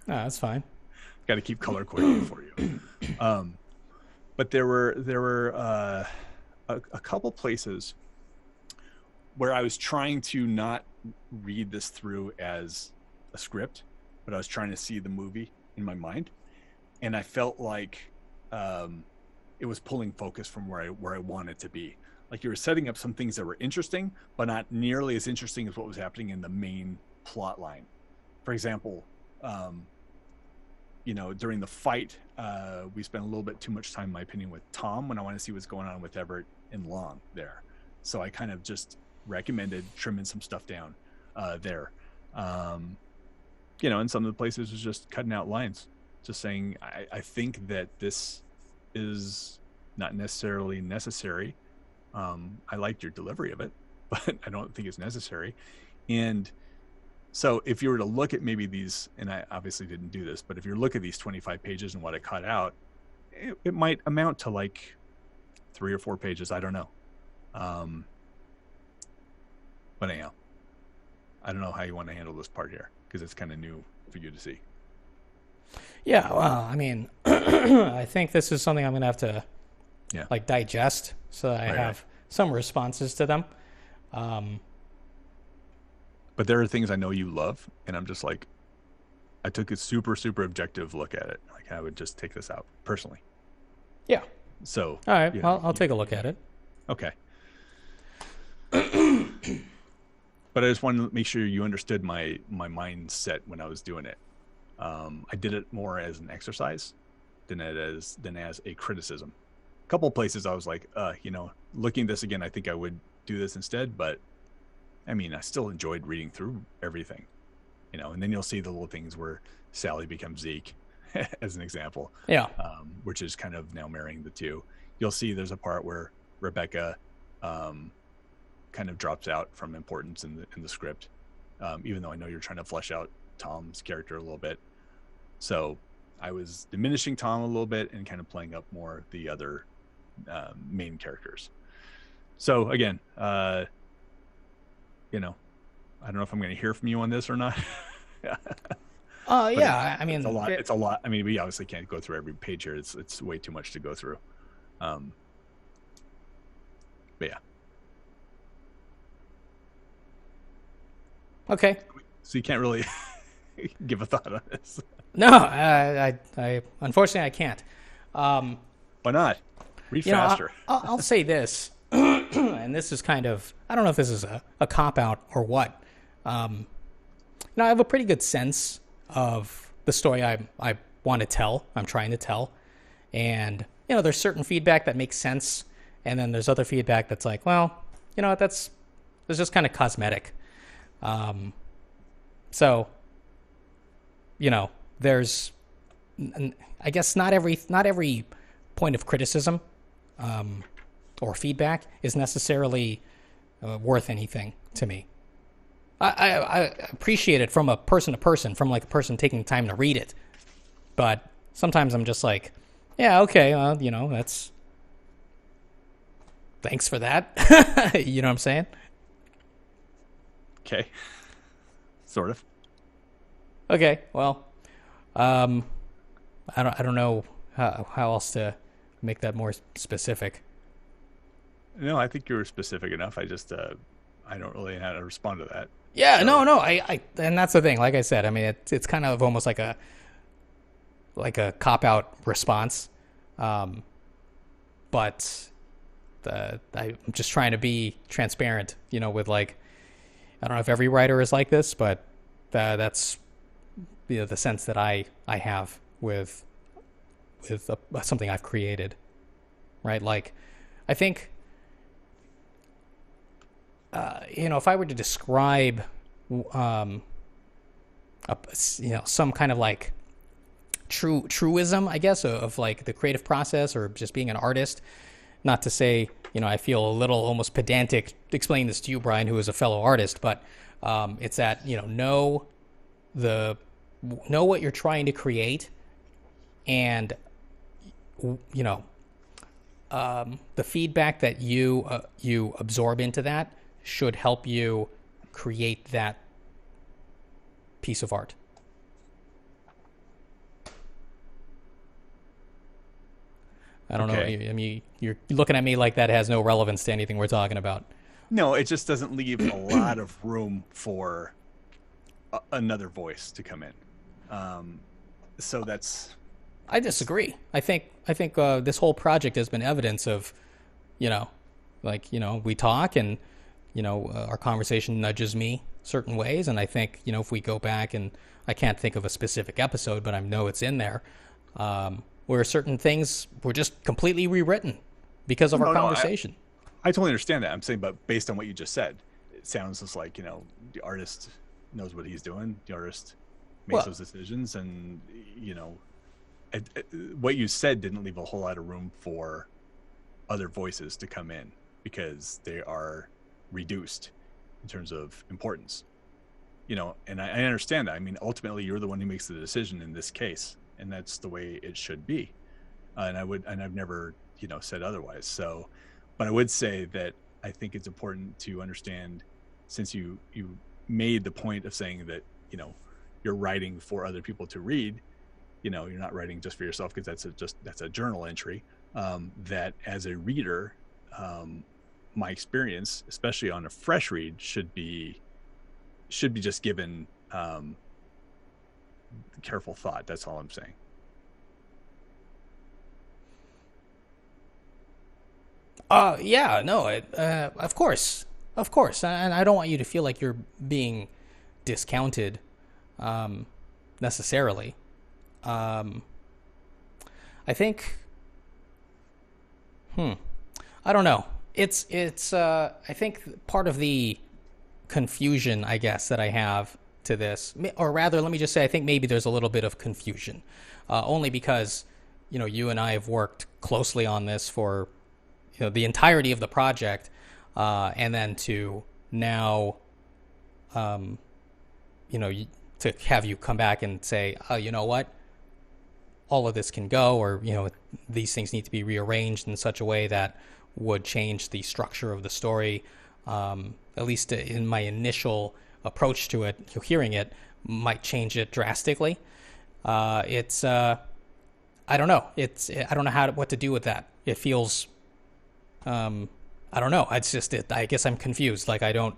Oh, that's fine. Got to keep color coordinated for you. But there were a couple places where I was trying to not read this through as a script, but I was trying to see the movie in my mind, and I felt like it was pulling focus from where I wanted to be. Like, you were setting up some things that were interesting, but not nearly as interesting as what was happening in the main plot line. For example, during the fight, we spent a little bit too much time, in my opinion, with Tom when I want to see what's going on with Everett and Long there. So I kind of just recommended trimming some stuff down there. And some of the places was just cutting out lines, just saying, I think that this is not necessarily necessary. I liked your delivery of it, but I don't think it's necessary. And so if you were to look at maybe these, and I obviously didn't do this, but if you look at these 25 pages and what I cut out, it might amount to like 3 or 4 pages. I don't know. But anyhow, I don't know how you want to handle this part here because it's kind of new for you to see. Yeah, well, I mean, I think this is something I'm going to have to like digest so that I have some responses to them. But there are things I know you love, and I'm just like, I took a super, super objective look at it. Like I would just take this out personally. Yeah. So. All right. Well, I'll take a look at it. Okay. But I just wanted to make sure you understood my mindset when I was doing it. I did it more as an exercise than as a criticism. A couple of places I was like, looking at this again, I think I would do this instead. But I mean, I still enjoyed reading through everything, and then you'll see the little things where Sally becomes Zeke as an example. Yeah. Which is kind of now marrying the two. You'll see there's a part where Rebecca, kind of drops out from importance in the script, even though I know you're trying to flesh out Tom's character a little bit. So I was diminishing Tom a little bit and kind of playing up more the other main characters. So again, I don't know if I'm going to hear from you on this or not. Yeah, I mean, it's a lot. It's a lot. I mean, we obviously can't go through every page here. It's way too much to go through. But yeah. Okay. So you can't really give a thought on this. No, I unfortunately I can't. Why not? Read faster. I'll say this, and this is kind of, I don't know if this is a cop-out or what. I have a pretty good sense of the story I want to tell, I'm trying to tell. And, there's certain feedback that makes sense, and then there's other feedback that's like, well, that's just kind of cosmetic. So, there's, I guess not every point of criticism, or feedback is necessarily worth anything to me. I appreciate it from a person to person, from like a person taking time to read it. But sometimes I'm just like, yeah, okay, that's, thanks for that. You know what I'm saying? Okay. Sort of. Okay, well, I don't know how else to make that more specific. No, I think you were specific enough. I just I don't really know how to respond to that. Yeah, so. No, I and that's the thing. Like I said, I mean, it's kind of almost like a cop-out response, but I'm just trying to be transparent, with like, I don't know if every writer is like this, but that's the sense that I have with something I've created, right? Like, I think, if I were to describe, some kind of like truism, I guess, of like the creative process or just being an artist, not to say, I feel a little almost pedantic explaining this to you, Brian, who is a fellow artist, but it's that, know what you're trying to create, and, the feedback that you absorb into that should help you create that piece of art. I don't know. I mean, you're looking at me like that has no relevance to anything we're talking about. No, it just doesn't leave a lot of room for another voice to come in. So that's. I disagree. I think this whole project has been evidence of, we talk and, our conversation nudges me certain ways, and I think, if we go back, and I can't think of a specific episode, but I know it's in there. Where certain things were just completely rewritten because of our conversation. I totally understand that. I'm saying, but based on what you just said, it sounds just like, the artist knows what he's doing. The artist makes those decisions. And, what you said didn't leave a whole lot of room for other voices to come in because they are reduced in terms of importance. And I understand that. I mean, ultimately, you're the one who makes the decision in this case, and that's the way it should be. And I've never, said otherwise. So, but I would say that I think it's important to understand, since you made the point of saying that, you're writing for other people to read, you're not writing just for yourself, because that's a journal entry. That as a reader, my experience, especially on a fresh read, should be just given careful thought. That's all I'm saying. Yeah, no, of course, and I don't want you to feel like you're being discounted, necessarily. I think, I don't know. It's. I think part of the confusion, I guess, that I have to this, or rather, let me just say, I think maybe there's a little bit of confusion, only because, you and I have worked closely on this for, the entirety of the project, and then to now, to have you come back and say, oh, you know what, all of this can go, or, these things need to be rearranged in such a way that would change the structure of the story. At least in my initial approach to it, hearing it might change it drastically. I don't know. I don't know what to do with that. It feels, I don't know. It's just, I guess I'm confused. Like, I don't.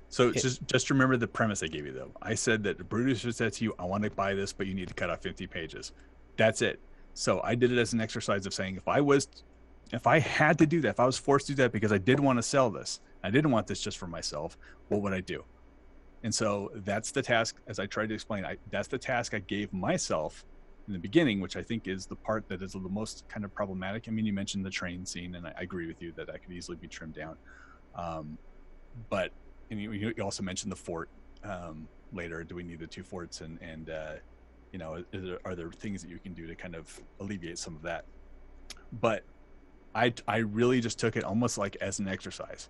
So just remember the premise I gave you, though. I said that the producer said to you, I want to buy this, but you need to cut off 50 pages. That's it. So I did it as an exercise of saying, if I had to do that, if I was forced to do that because I did want to sell this, I didn't want this just for myself, what would I do? And so that's the task, as I tried to explain, that's the task I gave myself in the beginning, which I think is the part that is the most kind of problematic. I mean, you mentioned the train scene, and I agree with you that that could easily be trimmed down. But you also mentioned the fort later. Do we need the two forts? And are there things that you can do to kind of alleviate some of that? But I really just took it almost like as an exercise.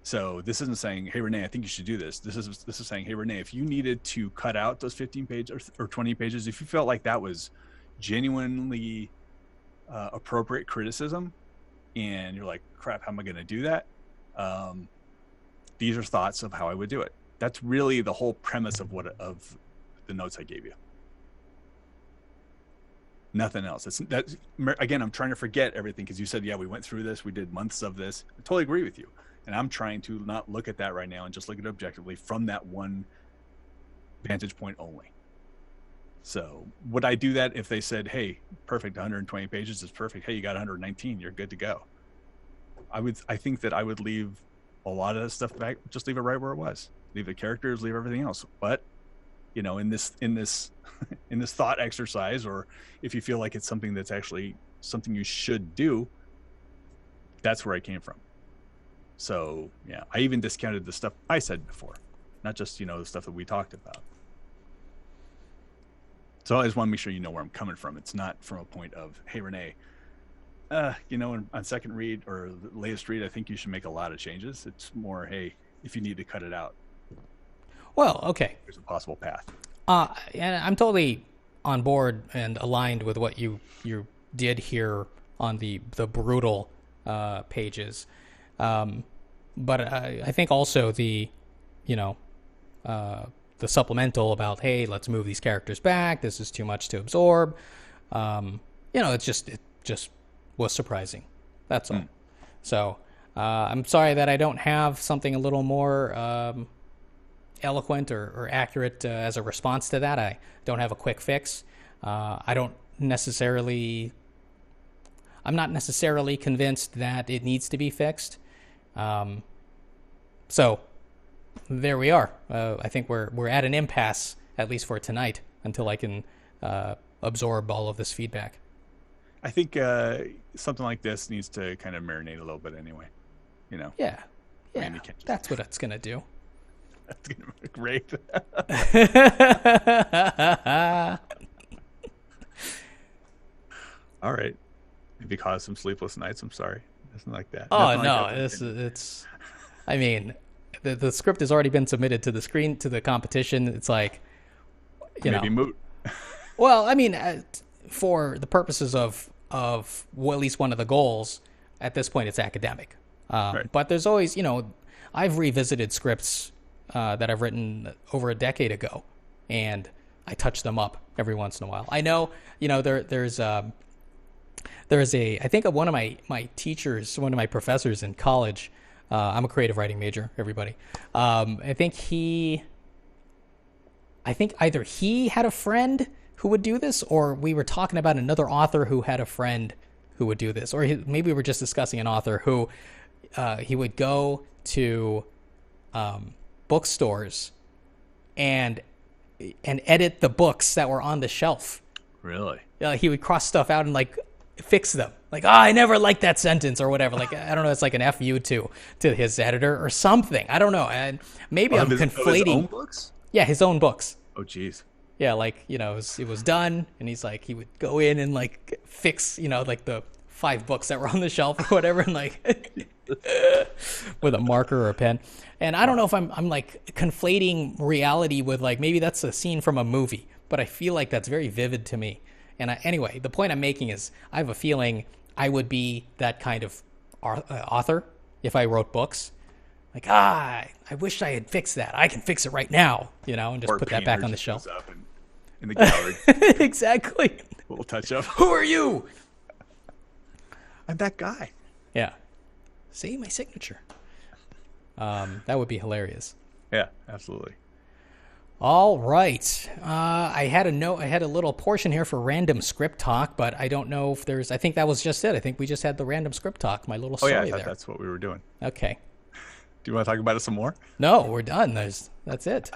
So this isn't saying, hey, René, I think you should do this. This is saying, hey, René, if you needed to cut out those 15 pages or 20 pages, if you felt like that was genuinely appropriate criticism, and you're like, crap, how am I going to do that? These are thoughts of how I would do it. That's really the whole premise of the notes I gave you. Nothing else. Again, I'm trying to forget everything, because you said, yeah, we went through this. We did months of this. I totally agree with you. And I'm trying to not look at that right now and just look at it objectively from that one vantage point only. So would I do that if they said, hey, perfect, 120 pages is perfect. Hey, you got 119, you're good to go. I think that I would leave a lot of that stuff back, just leave it right where it was. Leave the characters, leave everything else. But, in this thought exercise, or if you feel like it's something that's actually something you should do, that's where I came from. So, yeah, I even discounted the stuff I said before, not just, the stuff that we talked about. So I just want to make sure you know where I'm coming from. It's not from a point of, hey, René, on second read or the latest read, I think you should make a lot of changes. It's more, hey, if you need to cut it out. Well, okay. There's a possible path. And I'm totally on board and aligned with what you did here on the brutal pages. But I think also the supplemental about, hey, let's move these characters back. This is too much to absorb. It just was surprising. That's all. So I'm sorry that I don't have something a little more eloquent or accurate as a response to that. I don't have a quick fix. I'm not necessarily convinced that it needs to be fixed. So there we are. I think we're at an impasse, at least for tonight, until I can absorb all of this feedback. I think something like this needs to kind of marinate a little bit anyway. Yeah. I mean, that's what it's gonna do. That's gonna be great. All right. Maybe cause some sleepless nights. I'm sorry. Nothing like that. Oh Nothing like no, that. it's. I mean, the script has already been submitted to the competition. It's like, Maybe moot. Well, I mean, for the purposes of well, at least one of the goals at this point, it's academic. Right. But there's always, I've revisited scripts that I've written over a decade ago, and I touch them up every once in a while. I know, there's a, I think one of my teachers, one of my professors in college, I'm a creative writing major, everybody. I think either he had a friend who would do this, or we were talking about another author who had a friend who would do this, or maybe we were just discussing an author who he would go to bookstores and edit the books that were on the shelf. Really? He would cross stuff out and like fix them. Like, I never liked that sentence or whatever. Like, I don't know. It's like an FU to his editor or something. I don't know. And maybe I'm conflating. His own books? Yeah, his own books. Oh, geez. Yeah, like, it was done, and he's like, he would go in and like fix, like the 5 books that were on the shelf or whatever, and like with a marker or a pen. And I don't know if I'm like conflating reality with like, maybe that's a scene from a movie, but I feel like that's very vivid to me. And anyway, the point I'm making is I have a feeling I would be that kind of author if I wrote books. Like, I wish I had fixed that. I can fix it right now, and just put that back on the shelf. Up in the gallery. Exactly. A little touch up. Who are you? I'm that guy. Yeah. See my signature. That would be hilarious. Yeah, absolutely. All right. I had a little portion here for random script talk, but I don't know if I think that was just it. I think we just had the random script talk, my little story I thought there. that's what we were doing. Okay. Do you want to talk about it some more? No, we're done. That's it.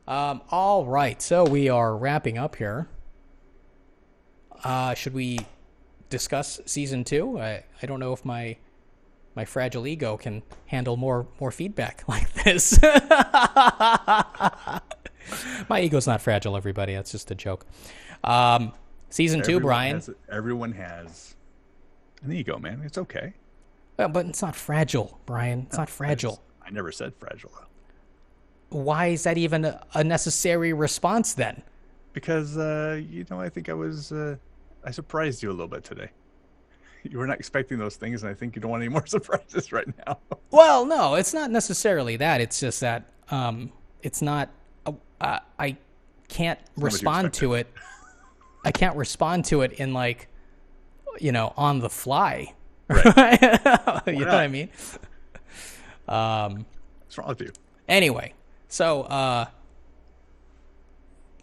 All right. So we are wrapping up here. Should we discuss season 2? I don't know if my fragile ego can handle more feedback like this. My ego's not fragile, everybody. That's just a joke. Season 2, Brian. Everyone has an ego, man. It's okay. But it's not fragile, Brian. It's not fragile. I never said fragile. Why is that even a necessary response then? Because, I think I surprised you a little bit today. You were not expecting those things, and I think you don't want any more surprises right now. Well, no, it's not necessarily that. It's just that it's not. I can't respond to it. I can't respond to it in like, on the fly. Right. You know what I mean? What's wrong with you? Anyway, so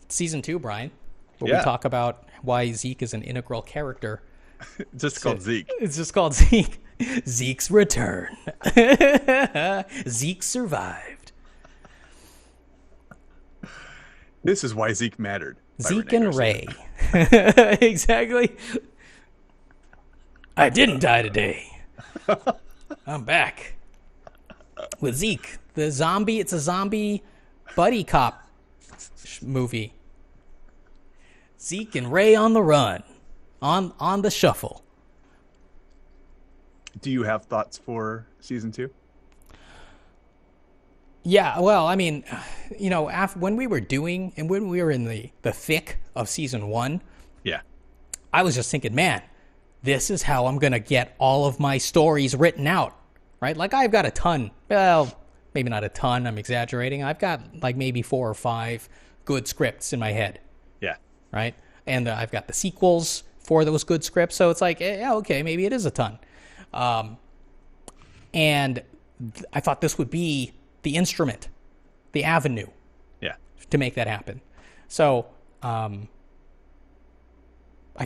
season 2, Brian, where we talk about why Zeke is an integral character. It's just called Zeke. It's just called Zeke. Zeke's return. Zeke survived. This is why Zeke mattered. Zeke and Ray. Exactly. I didn't die today. I'm back with Zeke. It's a zombie buddy cop movie. Zeke and Ray on the run. On the shuffle. Do you have thoughts for season 2? Yeah, well, I mean, when we were in the thick of season 1, yeah, I was just thinking, man, this is how I'm going to get all of my stories written out, right? Like, I've got a ton. Well, maybe not a ton. I'm exaggerating. I've got like maybe 4 or 5 good scripts in my head. Yeah. Right? And I've got the sequels for those good scripts. So it's like, yeah, okay, maybe it is a ton. And I thought this would be the instrument, the avenue, to make that happen. So I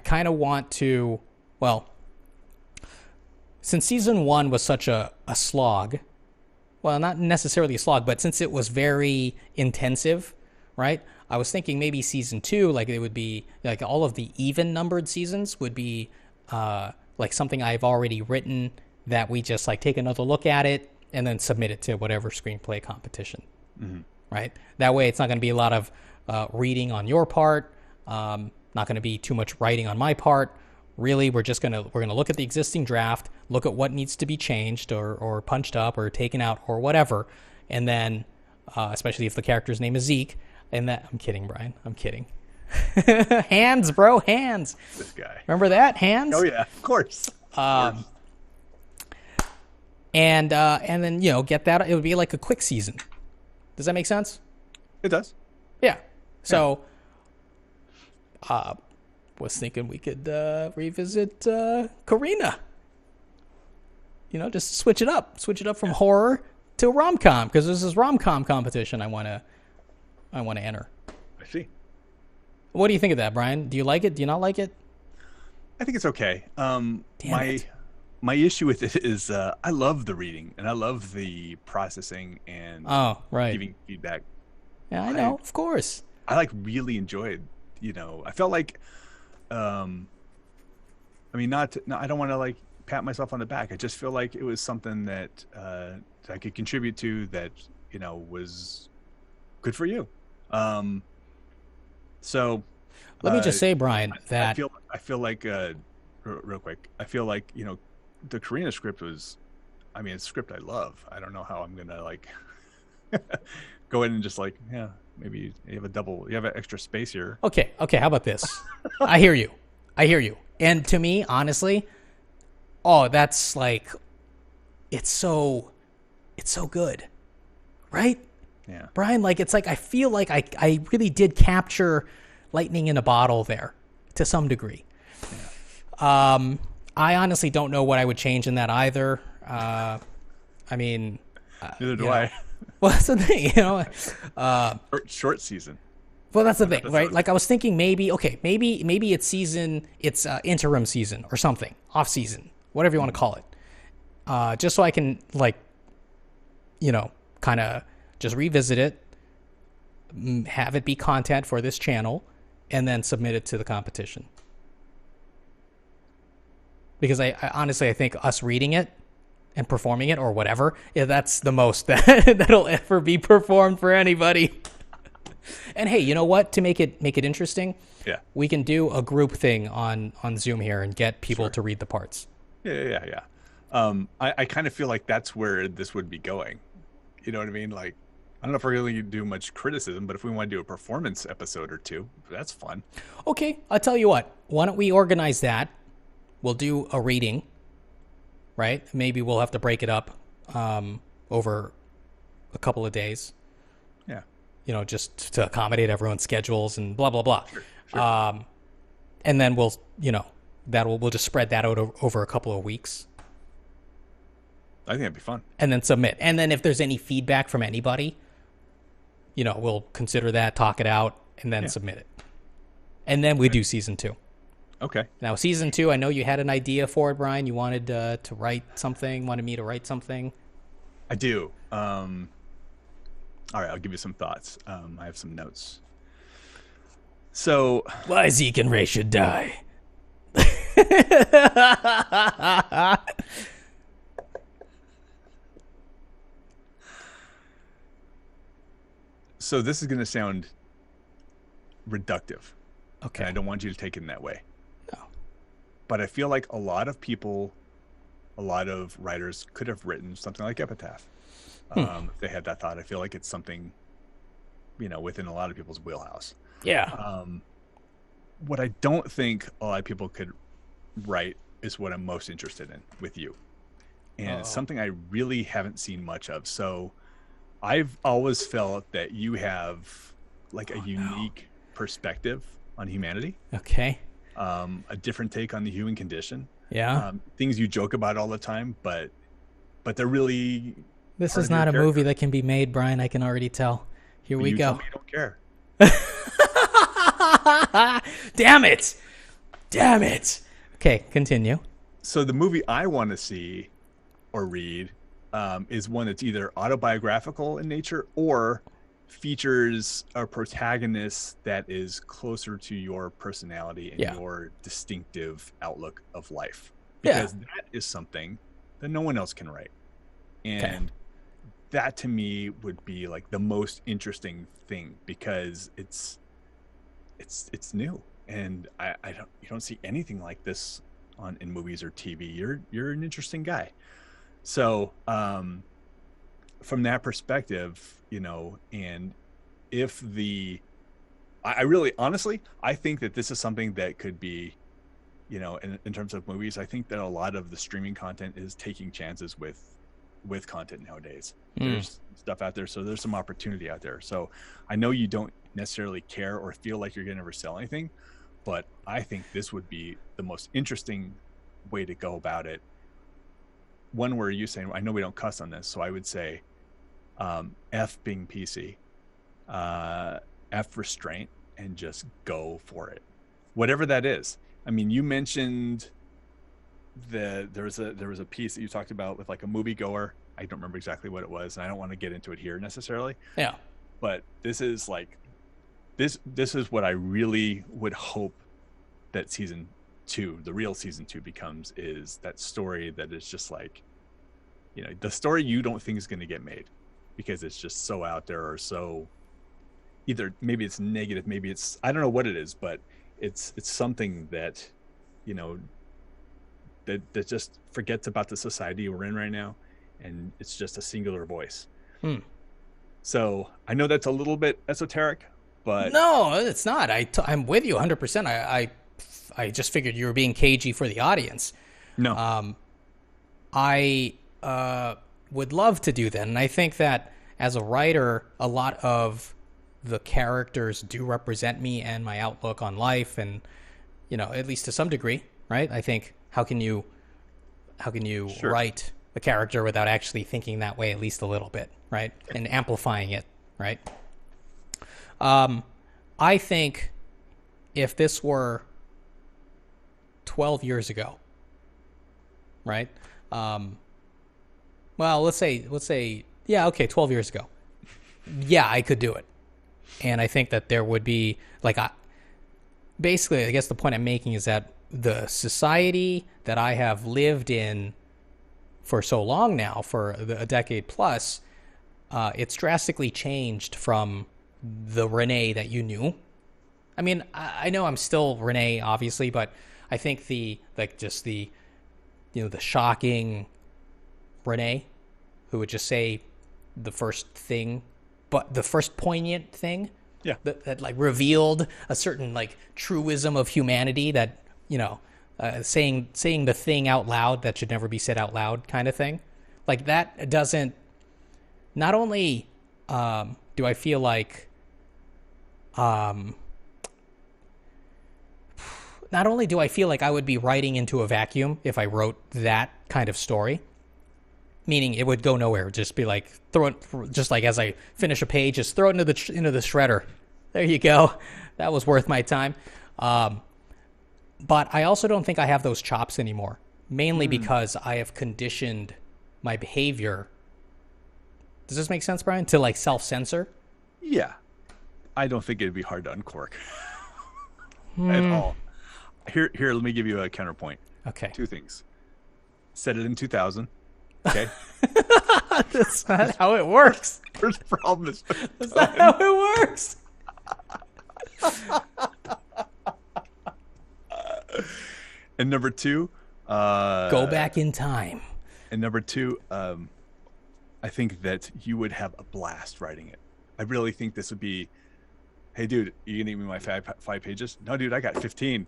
kind of want to, well, since season 1 was such a slog, well, not necessarily a slog, but since it was very intensive, right? I was thinking maybe season 2, like it would be like all of the even numbered seasons would be like something I've already written that we just like take another look at it and then submit it to whatever screenplay competition, right? That way it's not going to be a lot of reading on your part, not going to be too much writing on my part, really we're gonna look at the existing draft, look at what needs to be changed or punched up or taken out or whatever, and then especially if the character's name is Zeke. And that I'm kidding, Brian. I'm kidding. Hands, bro, hands. This guy. Remember that? Hands? Oh yeah, of course. And then, get that. It would be like a quick season. Does that make sense? It does. Yeah. So, was thinking we could revisit Karina. Just switch it up. Switch it up from horror to rom-com, because this is rom-com competition I want to enter. I see. What do you think of that, Brian? Do you like it? Do you not like it? I think it's okay. Damn it. My issue with it is I love the reading and I love the processing and giving feedback. Yeah, I know, of course. I really enjoyed, I felt like, I don't want to pat myself on the back. I just feel like it was something that I could contribute to that, was good for you. So let me just say, Brian, that I feel like real quick, I feel like, the Karina script was, it's a script I love. I don't know how I'm gonna go in and just maybe you have an extra space here. Okay, how about this? I hear you. And to me, honestly, that's it's so good, right? Yeah, Brian, it's I feel like I really did capture lightning in a bottle there to some degree. Yeah. I honestly don't know what I would change in that either. Neither do I. Well, that's the thing, Short season. Well, that's the thing, right? I was thinking maybe it's interim season or something, off season, whatever you want to call it. Just so I can kind of just revisit it, have it be content for this channel, and then submit it to the competition. Because I honestly think us reading it and performing it or whatever, that's the most that'll ever be performed for anybody. And hey, you know what? To make it interesting, we can do a group thing on Zoom here and get people to read the parts. Yeah. I kind of feel like that's where this would be going. You know what I mean? I don't know if we're going to do much criticism, but if we want to do a performance episode or two, that's fun. Okay, I'll tell you what. Why don't we organize that? We'll do a reading, right? Maybe we'll have to break it up over a couple of days. Yeah. Just to accommodate everyone's schedules and blah, blah, blah. Sure. And then we'll just spread that out over a couple of weeks. I think that'd be fun. And then submit. And then if there's any feedback from anybody, we'll consider that, talk it out, and then submit it. And then we do season 2. Okay. Now, season 2, I know you had an idea for it, Brian. You wanted to write something, wanted me to write something. I do. All right, I'll give you some thoughts. I have some notes. So, why Zeke and Ray should die. So this is going to sound reductive. Okay. And I don't want you to take it in that way. No. But I feel like a lot of writers could have written something like Epitaph. If they had that thought. I feel like it's something, within a lot of people's wheelhouse. Yeah. What I don't think a lot of people could write is what I'm most interested in with you. And it's something I really haven't seen much of. So I've always felt that you have a unique perspective on humanity. Okay. A different take on the human condition. Yeah. Things you joke about all the time, but they're really. This is not a movie that can be made, Brian. I can already tell. Here we go. You don't care. Damn it. Okay, continue. So the movie I want to see or read is one that's either autobiographical in nature or features a protagonist that is closer to your personality and your distinctive outlook of life. Because that is something that no one else can write. And that to me would be the most interesting thing because it's new. and I don't you don't see anything like this in movies or TV. You're an interesting guy. So from that perspective, and if I really honestly I think that this is something that could be, in terms of movies, I think that a lot of the streaming content is taking chances with content nowadays. There's stuff out there, so there's some opportunity out there. So I know you don't necessarily care or feel like you're going to ever sell anything, but I think this would be the most interesting way to go about it. One where you saying, I know we don't cuss on this, so I would say F being PC, F restraint, and just go for it, whatever that is. I mean, you mentioned there was a piece that you talked about with like a moviegoer. I don't remember exactly what it was, and I don't want to get into it here necessarily. Yeah. But this is like this is what I really would hope that season 2, the real season 2, becomes, is that story that is just like, the story you don't think is going to get made because it's just so out there, or so either maybe it's negative, maybe it's, I don't know what it is, but it's something that, that just forgets about the society we're in right now, and it's just a singular voice. So I know that's a little bit esoteric, but no, it's not. I'm with you 100%. I just figured you were being cagey for the audience. No. I would love to do that, and I think that as a writer, a lot of the characters do represent me and my outlook on life, and at least to some degree, right? I think how can you Sure. write a character without actually thinking that way at least a little bit, right? And amplifying it, right? I think if this were 12 years ago, right? Well, let's say, yeah, okay, 12 years ago. Yeah, I could do it. And I think that there would be, like, basically, I guess the point I'm making is that the society that I have lived in for so long now, for a decade plus, it's drastically changed from the René that you knew. I mean, I know I'm still René, obviously, but I think the shocking René who would just say the first thing, but the first poignant thing, that like revealed a certain like truism of humanity, that saying the thing out loud that should never be said out loud, kind of thing. Like that doesn't. Not only do I feel like, not only do I feel like I would be writing into a vacuum if I wrote that kind of story, meaning it would go nowhere. Just be like, throw it, just like as I finish a page, just throw it into the shredder. There you go. That was worth my time. But I also don't think I have those chops anymore, mainly because I have conditioned my behavior. Does this make sense, Brian? To like self-censor? Yeah. I don't think it'd be hard to uncork at all. Here, let me give you a counterpoint. Okay. 2 things. Said it in 2000. Okay. That's not how it works. First problem is that's not how it works. And number 2, go back in time. And number 2, I think that you would have a blast writing it. I really think this would be, hey dude, you gonna give me my 5 pages? No, dude, I got 15.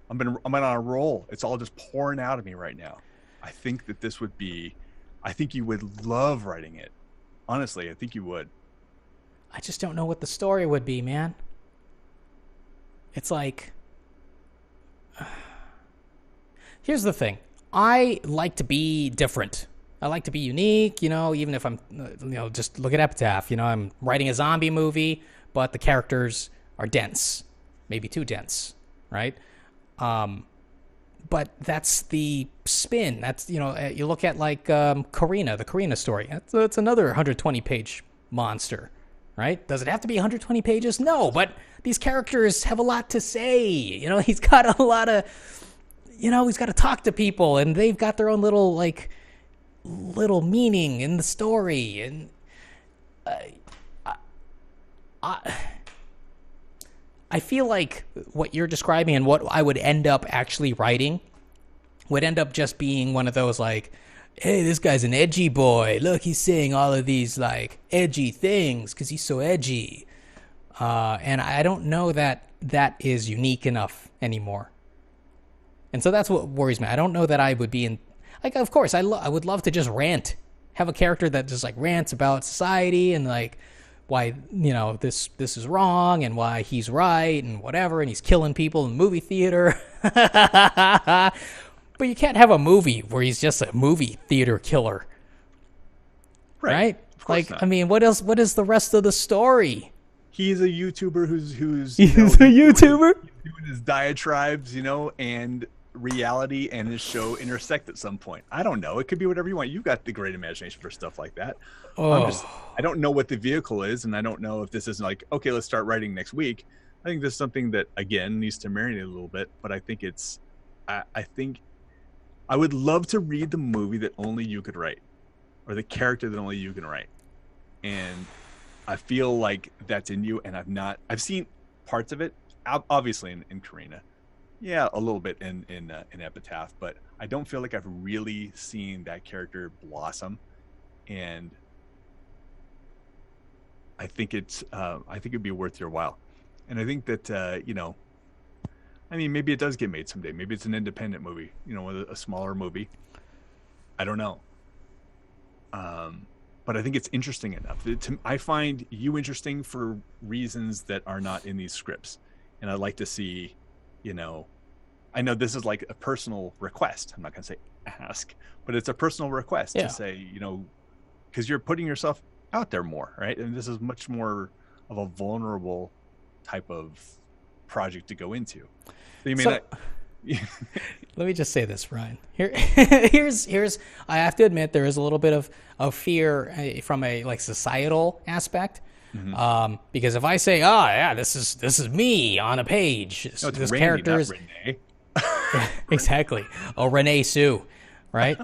I'm on a roll. It's all just pouring out of me right now. I think that this would be, I think you would love writing it. Honestly, I think you would. I just don't know what the story would be, man. It's like, here's the thing. I like to be different. I like to be unique, even if I'm, just look at Epitaph. I'm writing a zombie movie, but the characters are dense, maybe too dense, right? But that's the spin. That's, you look at like Karina, the Karina story. That's another 120-page monster, right? Does it have to be 120 pages? No, but these characters have a lot to say. He's got a lot of, he's got to talk to people, and they've got their own little meaning in the story. And I feel like what you're describing and what I would end up actually writing would end up just being one of those like, hey, this guy's an edgy boy. Look, he's saying all of these like edgy things because he's so edgy. And I don't know that that is unique enough anymore. And so that's what worries me. I don't know that I would be in, like, of course, I would love to just rant, have a character that just like rants about society and like why, you know, this is wrong and why he's right and whatever, and he's killing people in the movie theater. But you can't have a movie where he's just a movie theater killer. Right? Like, not. I mean, what else? What is the rest of the story? He's a YouTuber who's he's a YouTuber? Doing his diatribes, you know, and reality and his show intersect at some point. I don't know. It could be whatever you want. You've got the great imagination for stuff like that. I don't know what the vehicle is, and I don't know if this is like, okay, let's start writing next week. I think this is something that, again, needs to marinate a little bit, but I think it's, I think I would love to read the movie that only you could write, or the character that only you can write. And I feel like that's in you, and I've seen parts of it, obviously in Karina. Yeah, a little bit in Epitaph, but I don't feel like I've really seen that character blossom. And I think it'd be worth your while. And I think that, you know, I mean, maybe it does get made someday. Maybe it's an independent movie, you know, a smaller movie. I don't know. But I think it's interesting enough. I find you interesting for reasons that are not in these scripts. And I'd like to see, you know, I know this is like a personal request. I'm not going to say ask, but it's a personal request to say, you know, because you're putting yourself out there more, right? And this is much more of a vulnerable type of project to go into. So you may not... Let me just say this, Ryan. Here's. I have to admit there is a little bit of fear from a like societal aspect, because if I say, "Oh, yeah, this is me on a page," this character is René. Exactly. Oh, René Sue, right?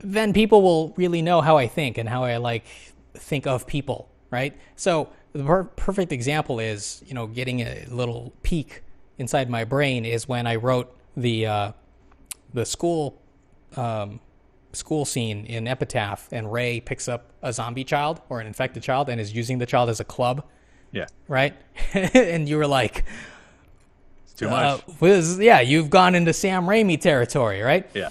Then people will really know how I think and how I like think of people, right? So the perfect example is, you know, getting a little peek inside my brain is when I wrote the school scene in Epitaph, and Ray picks up a zombie child or an infected child and is using the child as a club. Yeah. Right? And you were like, it's too much. You've gone into Sam Raimi territory, right? Yeah.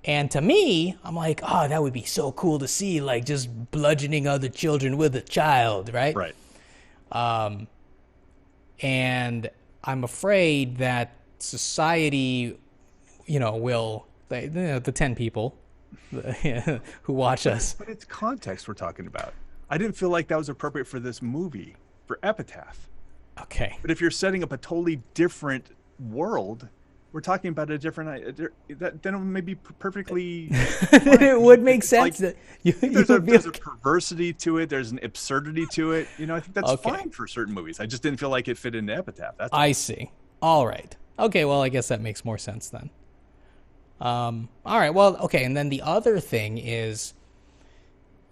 And to me, I'm like, oh, that would be so cool to see, like, just bludgeoning other children with a child, right? Right. And I'm afraid that society, you know, will, the 10 people who watch us. But it's context we're talking about. I didn't feel like that was appropriate for this movie, for Epitaph. Okay. But if you're setting up a totally different world... We're talking about a different, then it may be perfectly... It would make sense. Like, there's a perversity to it. There's an absurdity to it. You know, I think that's fine for certain movies. I just didn't feel like it fit into Epitaph. I see. All right. Okay, well, I guess that makes more sense then. All right, well, okay, and then the other thing is,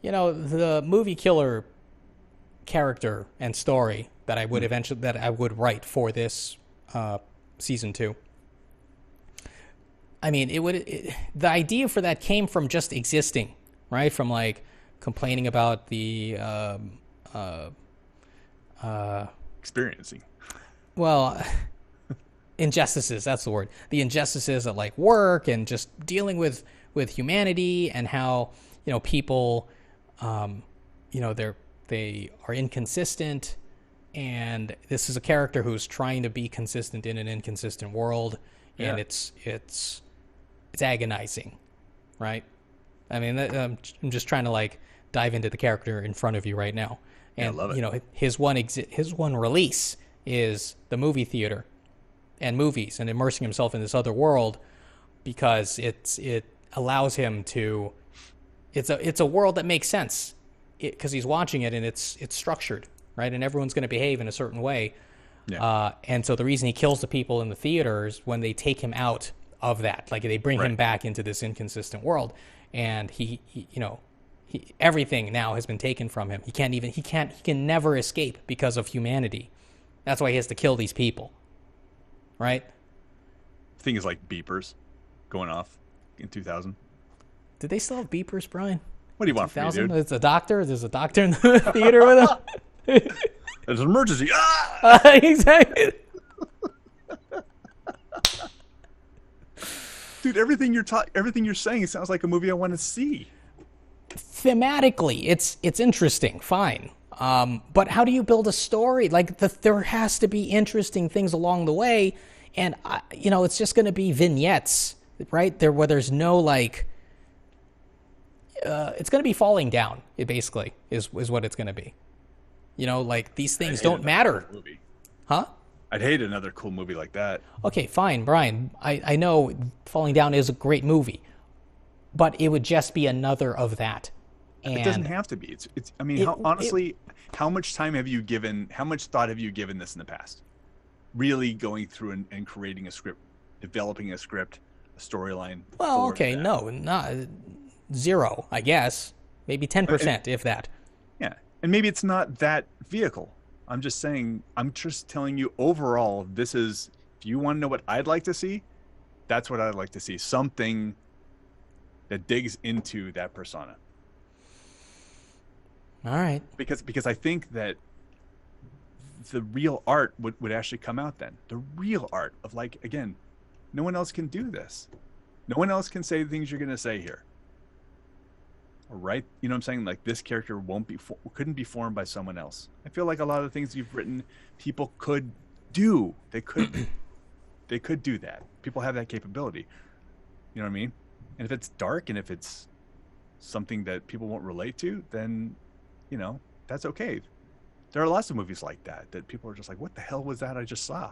you know, the movie killer character and story that I would write for this season 2. I mean, the idea for that came from just existing, right? From like complaining about the experiencing. Well, injustices, that's the word. The injustices at like work and just dealing with humanity and how, you know, people, you know, they are inconsistent, and this is a character who's trying to be consistent in an inconsistent world, and it's agonizing, right? I mean, I'm just trying to like dive into the character in front of you right now, and I love it. You know, his one release is the movie theater and movies and immersing himself in this other world, because it allows him to. It's a world that makes sense because he's watching it, and it's structured, right? And everyone's going to behave in a certain way. Yeah. And so the reason he kills the people in the theaters when they take him out of that, like they bring him back into this inconsistent world, and he Everything now has been taken from him. He can never escape because of humanity. That's why he has to kill these people. Right? Things like beepers going off in 2000. Did they still have beepers, Brian? What do you want from me, dude? It's a doctor. There's a doctor in the theater with him. There's an emergency. Ah! Exactly. Dude, everything you're saying sounds like a movie I want to see. Thematically, it's interesting, fine. But how do you build a story? Like, there has to be interesting things along the way, and it's just going to be vignettes, right? Where there's no like. It's going to be falling down. It basically is what it's going to be. Like these things don't matter. Movie. Huh? I'd hate another cool movie like that. Okay, fine, Brian. I know Falling Down is a great movie, but it would just be another of that. And it doesn't have to be. It's. I mean, honestly, how much time have you given? How much thought have you given this in the past? Really going through and creating a script, developing a script, a storyline. Well, okay, no, not zero. I guess maybe 10%, if that. Yeah, and maybe it's not that vehicle. I'm just saying. I'm just telling you. Overall, this is. If you want to know what I'd like to see, that's what I'd like to see. Something that digs into that persona. All right. Because I think that the real art would actually come out then. The real art of, like, again, no one else can do this. No one else can say the things you're going to say here. All right? You know what I'm saying? Like, this character couldn't be formed by someone else. I feel like a lot of the things you've written, people could do. They could do that. People have that capability. You know what I mean? And if it's dark and if it's something that people won't relate to, then that's okay. There are lots of movies like that people are just like, what the hell was that I just saw?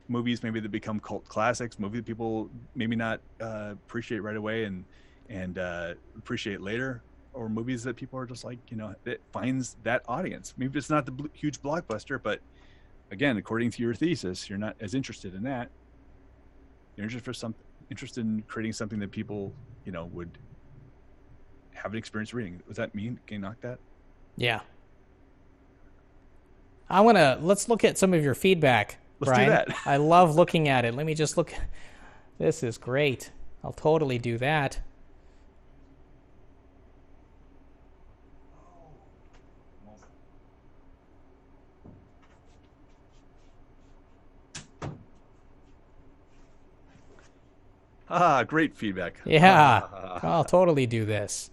Movies maybe that become cult classics, movies that people maybe not appreciate right away and appreciate later, or movies that people are just like, it finds that audience. Maybe it's not the huge blockbuster, but again, according to your thesis, you're not as interested in that. You're interested in creating something that people, would have an experience reading. Was that mean? Can you knock that? Yeah. Let's look at some of your feedback, Brian. Let's do that. I love looking at it. Let me just look. This is great. I'll totally do that. Great feedback. Yeah. I'll totally do this.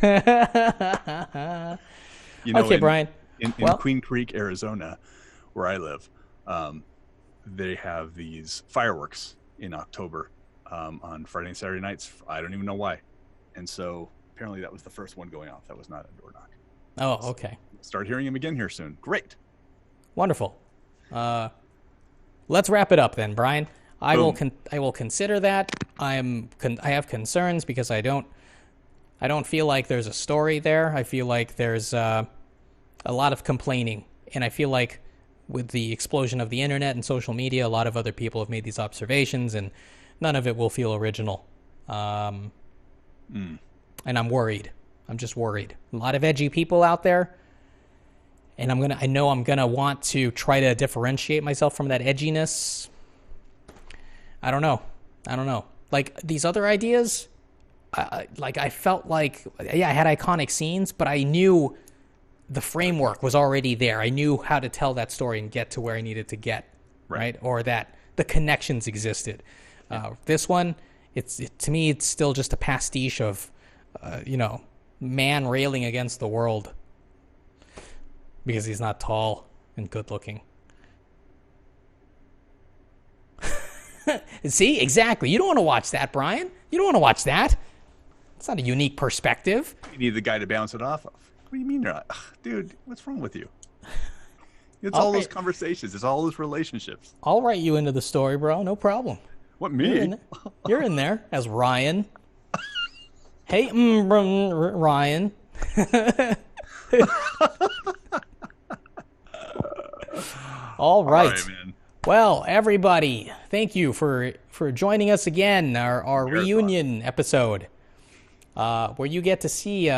Okay, Brian. In Queen Creek, Arizona, where I live, they have these fireworks in October on Friday and Saturday nights. I don't even know why. And so apparently that was the first one going off. That was not a door knock. Oh, okay. Start hearing them again here soon. Great. Wonderful. Let's wrap it up then, Brian. I will consider that. I have concerns because I don't feel like there's a story there. I feel like there's a lot of complaining, and I feel like with the explosion of the internet and social media, a lot of other people have made these observations, and none of it will feel original. And I'm worried. I'm just worried. A lot of edgy people out there, and I know I'm gonna want to try to differentiate myself from that edginess. I don't know. Like these other ideas, I felt like, yeah, I had iconic scenes, but I knew the framework was already there. I knew how to tell that story and get to where I needed to get, right? Or that the connections existed. This one, to me, it's still just a pastiche of, man railing against the world because he's not tall and good looking. See, exactly. You don't want to watch that, Brian. You don't want to watch that. It's not a unique perspective. You need the guy to bounce it off of. What do you mean you're not? Dude, what's wrong with you? It's those conversations. It's all those relationships. I'll write you into the story, bro. No problem. What, me? You're in there as Ryan. Hey, Ryan. All right. Man. Well, everybody, thank you for joining us again, our reunion episode. where you get to see,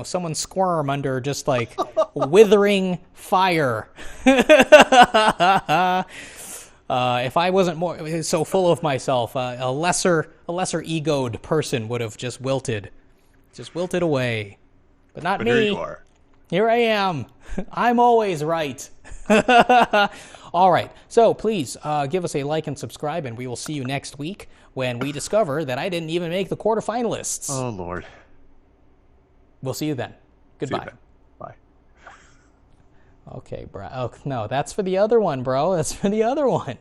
someone squirm under just like withering fire. If I wasn't more so full of myself, a lesser egoed person would have just wilted away. But not me. Here you are. Here I am. I'm always right. All right. So please give us a like and subscribe, and we will see you next week when we discover that I didn't even make the quarterfinalists. Oh, Lord. We'll see you then. Goodbye. See you then. Bye. Okay, bro. Oh, no, that's for the other one, bro. That's for the other one.